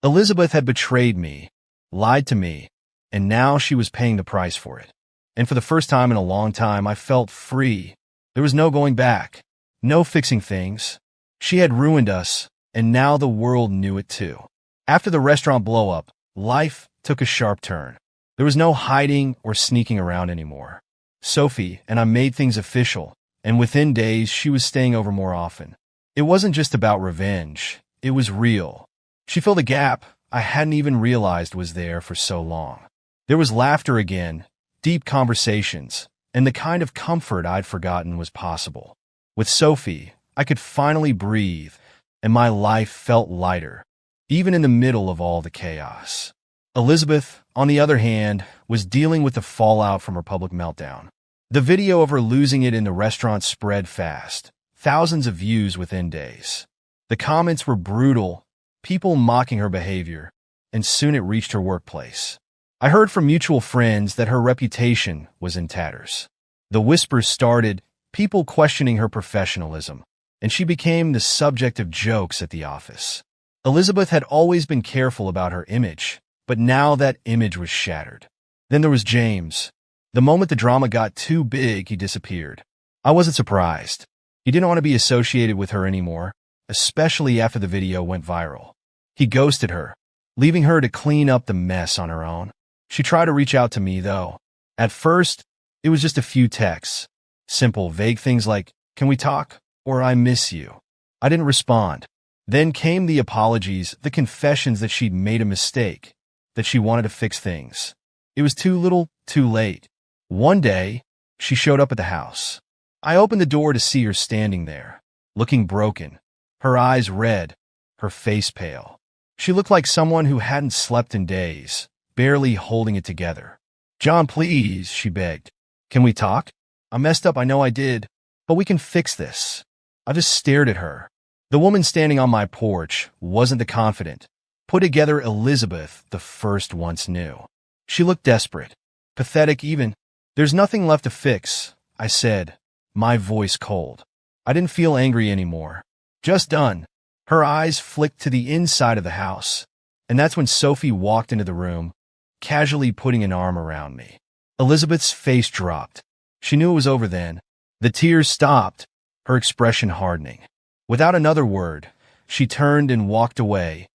Elizabeth had betrayed me, lied to me, and now she was paying the price for it. And for the first time in a long time, I felt free. There was no going back, no fixing things. She had ruined us, and now the world knew it too. After the restaurant blow-up, life took a sharp turn. There was no hiding or sneaking around anymore. Sophie and I made things official, and within days she was staying over more often. It wasn't just about revenge, it was real. She filled a gap I hadn't even realized was there for so long. There was laughter again, deep conversations, and the kind of comfort I'd forgotten was possible. With Sophie, I could finally breathe, and my life felt lighter, even in the middle of all the chaos. Elizabeth, on the other hand, was dealing with the fallout from her public meltdown. The video of her losing it in the restaurant spread fast, thousands of views within days. The comments were brutal, people mocking her behavior, and soon it reached her workplace. I heard from mutual friends that her reputation was in tatters. The whispers started, people questioning her professionalism, and she became the subject of jokes at the office. Elizabeth had always been careful about her image, but now that image was shattered. Then there was James. The moment the drama got too big, he disappeared. I wasn't surprised. He didn't want to be associated with her anymore, especially after the video went viral. He ghosted her, leaving her to clean up the mess on her own. She tried to reach out to me, though. At first, it was just a few texts. Simple, vague things like, "Can we talk?" or "I miss you." I didn't respond. Then came the apologies, the confessions that she'd made a mistake, that she wanted to fix things. It was too little, too late. One day, she showed up at the house. I opened the door to see her standing there, looking broken, her eyes red, her face pale. She looked like someone who hadn't slept in days, barely holding it together. "John, please," she begged. "Can we talk? I messed up, I know I did, but we can fix this." I just stared at her. The woman standing on my porch wasn't the confident, put-together Elizabeth the first once knew. She looked desperate, pathetic even. "There's nothing left to fix," I said, my voice cold. I didn't feel angry anymore. Just done. Her eyes flicked to the inside of the house, and that's when Sophie walked into the room, casually putting an arm around me. Elizabeth's face dropped. She knew it was over then. The tears stopped, her expression hardening. Without another word, she turned and walked away,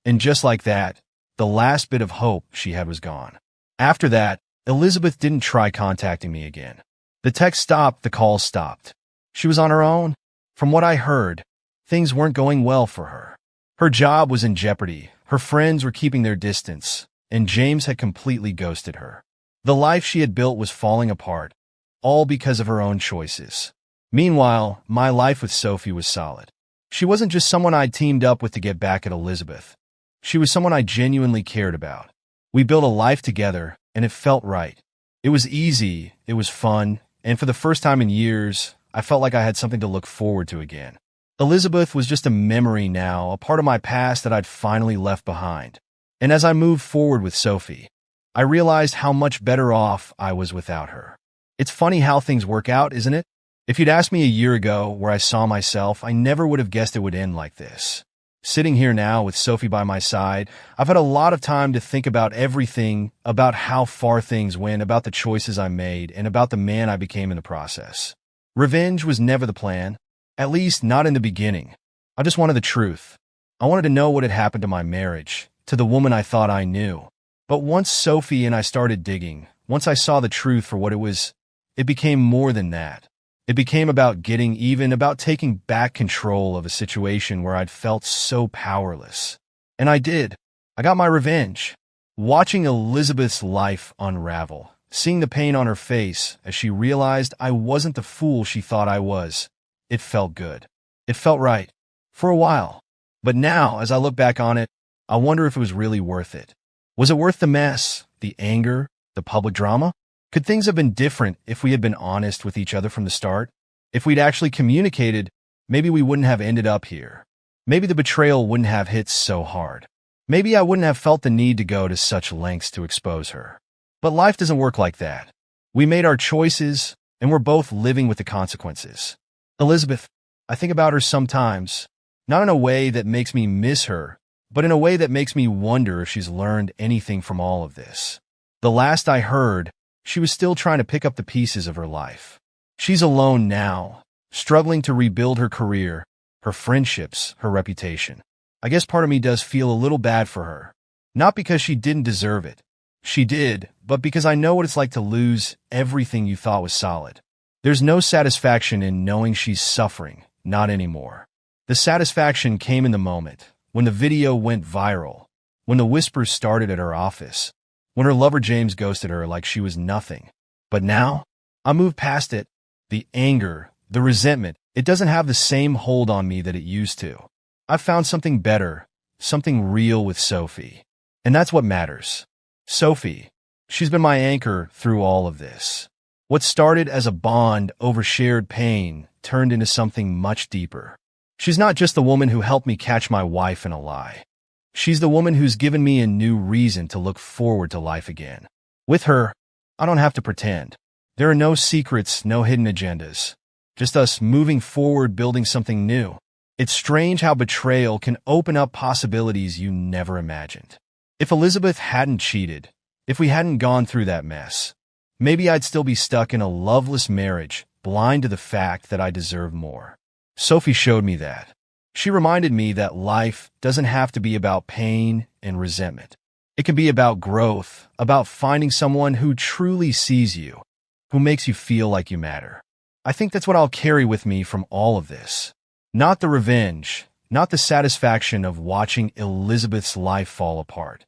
and just like that, the last bit of hope she had was gone. After that, Elizabeth didn't try contacting me again. The text stopped, the calls stopped. She was on her own. From what I heard, things weren't going well for her. Her job was in jeopardy, her friends were keeping their distance, and James had completely ghosted her. The life she had built was falling apart, all because of her own choices. Meanwhile, my life with Sophie was solid. She wasn't just someone I'd teamed up with to get back at Elizabeth. She was someone I genuinely cared about. We built a life together, and it felt right. It was easy, it was fun, and for the first time in years, I felt like I had something to look forward to again. Elizabeth was just a memory now, a part of my past that I'd finally left behind. And as I moved forward with Sophie, I realized how much better off I was without her. It's funny how things work out, isn't it? If you'd asked me a year ago where I saw myself, I never would have guessed it would end like this. Sitting here now with Sophie by my side, I've had a lot of time to think about everything, about how far things went, about the choices I made, and about the man I became in the process. Revenge was never the plan, at least not in the beginning. I just wanted the truth. I wanted to know what had happened to my marriage, to the woman I thought I knew. But once Sophie and I started digging, once I saw the truth for what it was, it became more than that. It became about getting even, about taking back control of a situation where I'd felt so powerless. And I did. I got my revenge. Watching Elizabeth's life unravel, seeing the pain on her face as she realized I wasn't the fool she thought I was, it felt good. It felt right. For a while. But now, as I look back on it, I wonder if it was really worth it. Was it worth the mess, the anger, the public drama? Could things have been different if we had been honest with each other from the start? If we'd actually communicated, maybe we wouldn't have ended up here. Maybe the betrayal wouldn't have hit so hard. Maybe I wouldn't have felt the need to go to such lengths to expose her. But life doesn't work like that. We made our choices, and we're both living with the consequences. Elizabeth, I think about her sometimes, not in a way that makes me miss her, but in a way that makes me wonder if she's learned anything from all of this. The last I heard, she was still trying to pick up the pieces of her life. She's alone now, struggling to rebuild her career, her friendships, her reputation. I guess part of me does feel a little bad for her. Not because she didn't deserve it. She did, but because I know what it's like to lose everything you thought was solid. There's no satisfaction in knowing she's suffering, not anymore. The satisfaction came in the moment, when the video went viral, when the whispers started at her office, when her lover James ghosted her like she was nothing. But now, I moved past it. The anger, the resentment, it doesn't have the same hold on me that it used to. I've found something better, something real with Sophie. And that's what matters. Sophie, she's been my anchor through all of this. What started as a bond over shared pain turned into something much deeper. She's not just the woman who helped me catch my wife in a lie. She's the woman who's given me a new reason to look forward to life again. With her, I don't have to pretend. There are no secrets, no hidden agendas. Just us moving forward, building something new. It's strange how betrayal can open up possibilities you never imagined. If Elizabeth hadn't cheated, if we hadn't gone through that mess, maybe I'd still be stuck in a loveless marriage, blind to the fact that I deserve more. Sophie showed me that. She reminded me that life doesn't have to be about pain and resentment. It can be about growth, about finding someone who truly sees you, who makes you feel like you matter. I think that's what I'll carry with me from all of this. Not the revenge, not the satisfaction of watching Elizabeth's life fall apart,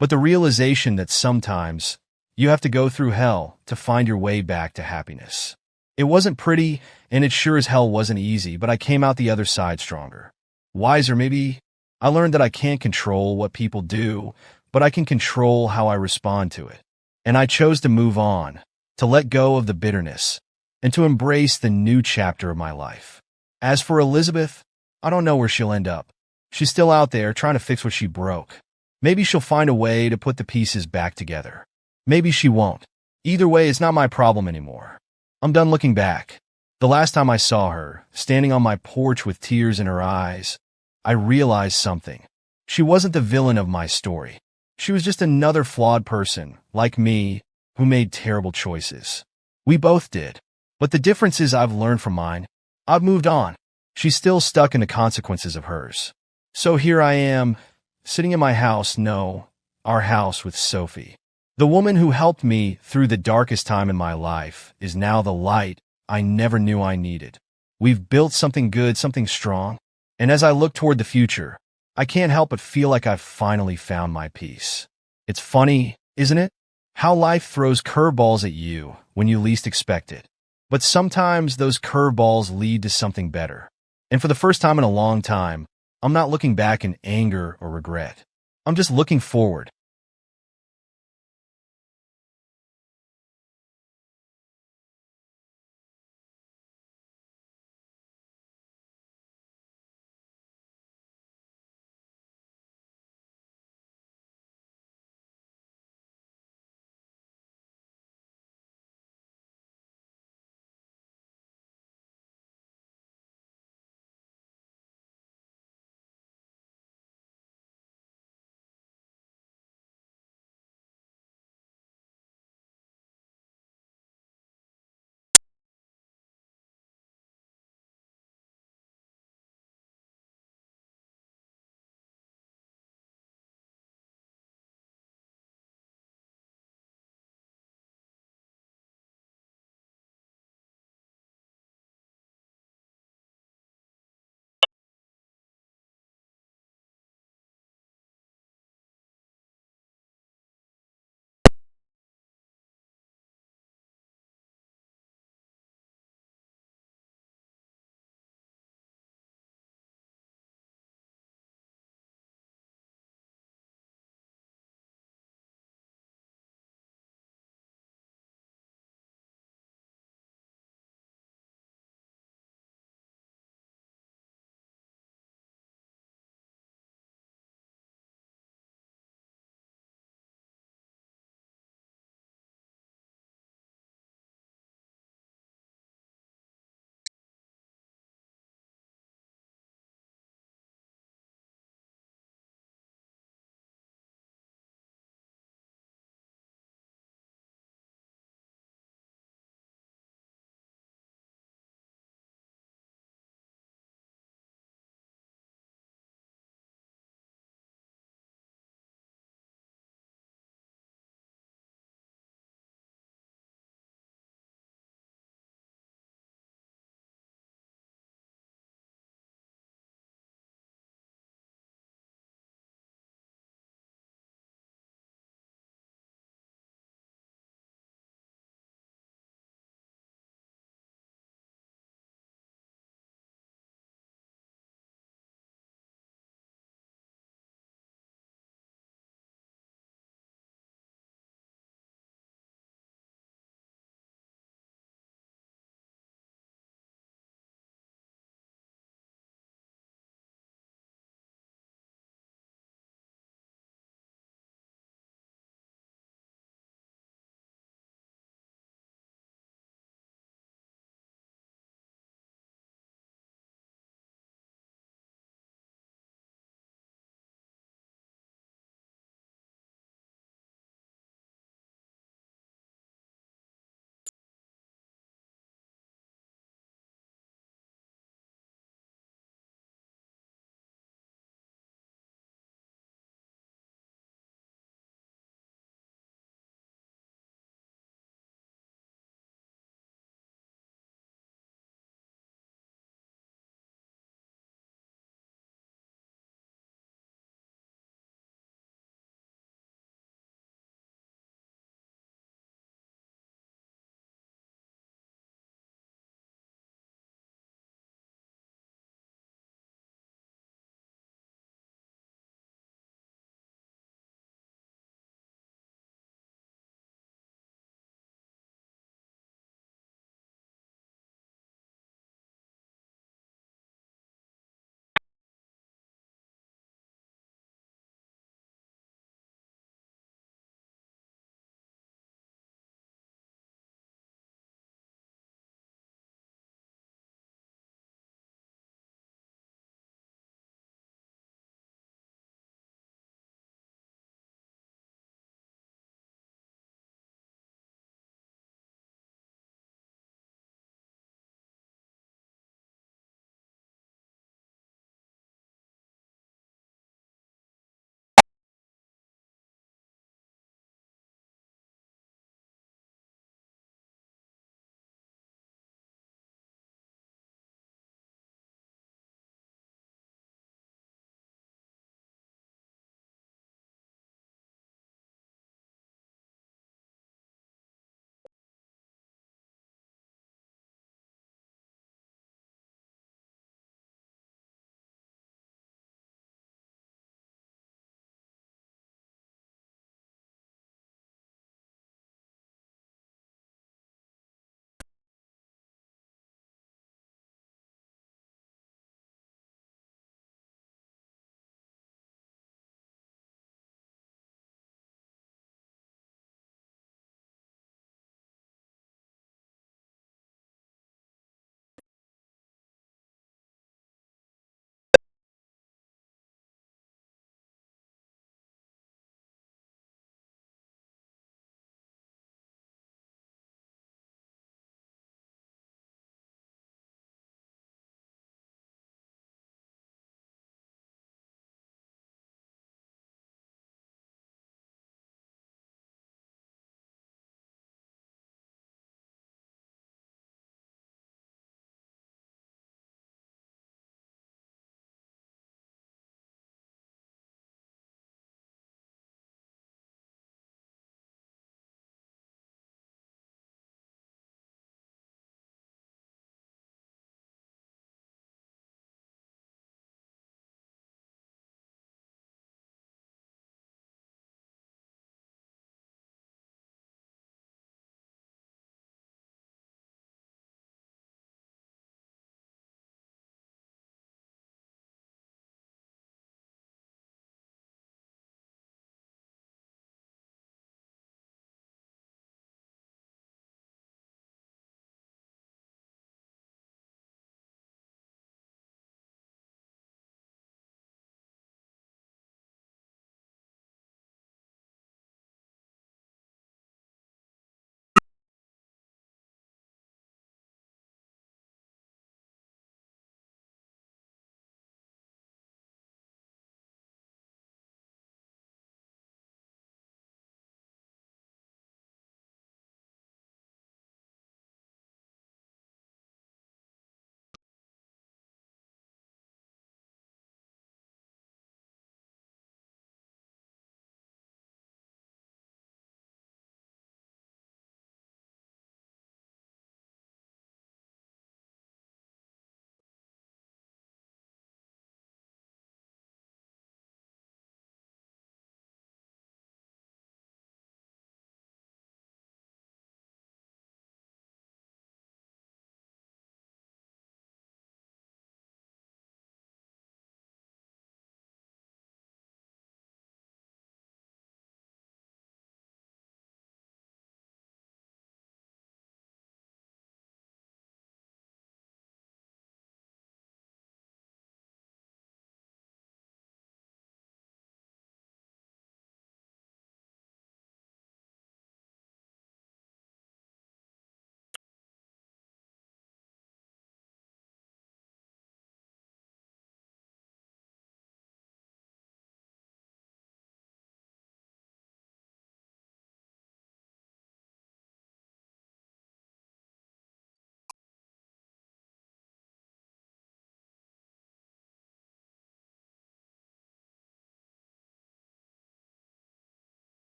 but the realization that sometimes you have to go through hell to find your way back to happiness. It wasn't pretty, and it sure as hell wasn't easy, but I came out the other side stronger. Wiser, maybe. I learned that I can't control what people do, but I can control how I respond to it. And I chose to move on, to let go of the bitterness, and to embrace the new chapter of my life. As for Elizabeth, I don't know where she'll end up. She's still out there trying to fix what she broke. Maybe she'll find a way to put the pieces back together. Maybe she won't. Either way, it's not my problem anymore. I'm done looking back. The last time I saw her, standing on my porch with tears in her eyes, I realized something. She wasn't the villain of my story. She was just another flawed person, like me, who made terrible choices. We both did. But the difference is I've learned from mine. I've moved on. She's still stuck in the consequences of hers. So here I am, sitting in my house, no, our house with Sophie. The woman who helped me through the darkest time in my life is now the light I never knew I needed. We've built something good, something strong. And as I look toward the future, I can't help but feel like I've finally found my peace. It's funny, isn't it? How life throws curveballs at you when you least expect it. But sometimes those curveballs lead to something better. And for the first time in a long time, I'm not looking back in anger or regret. I'm just looking forward,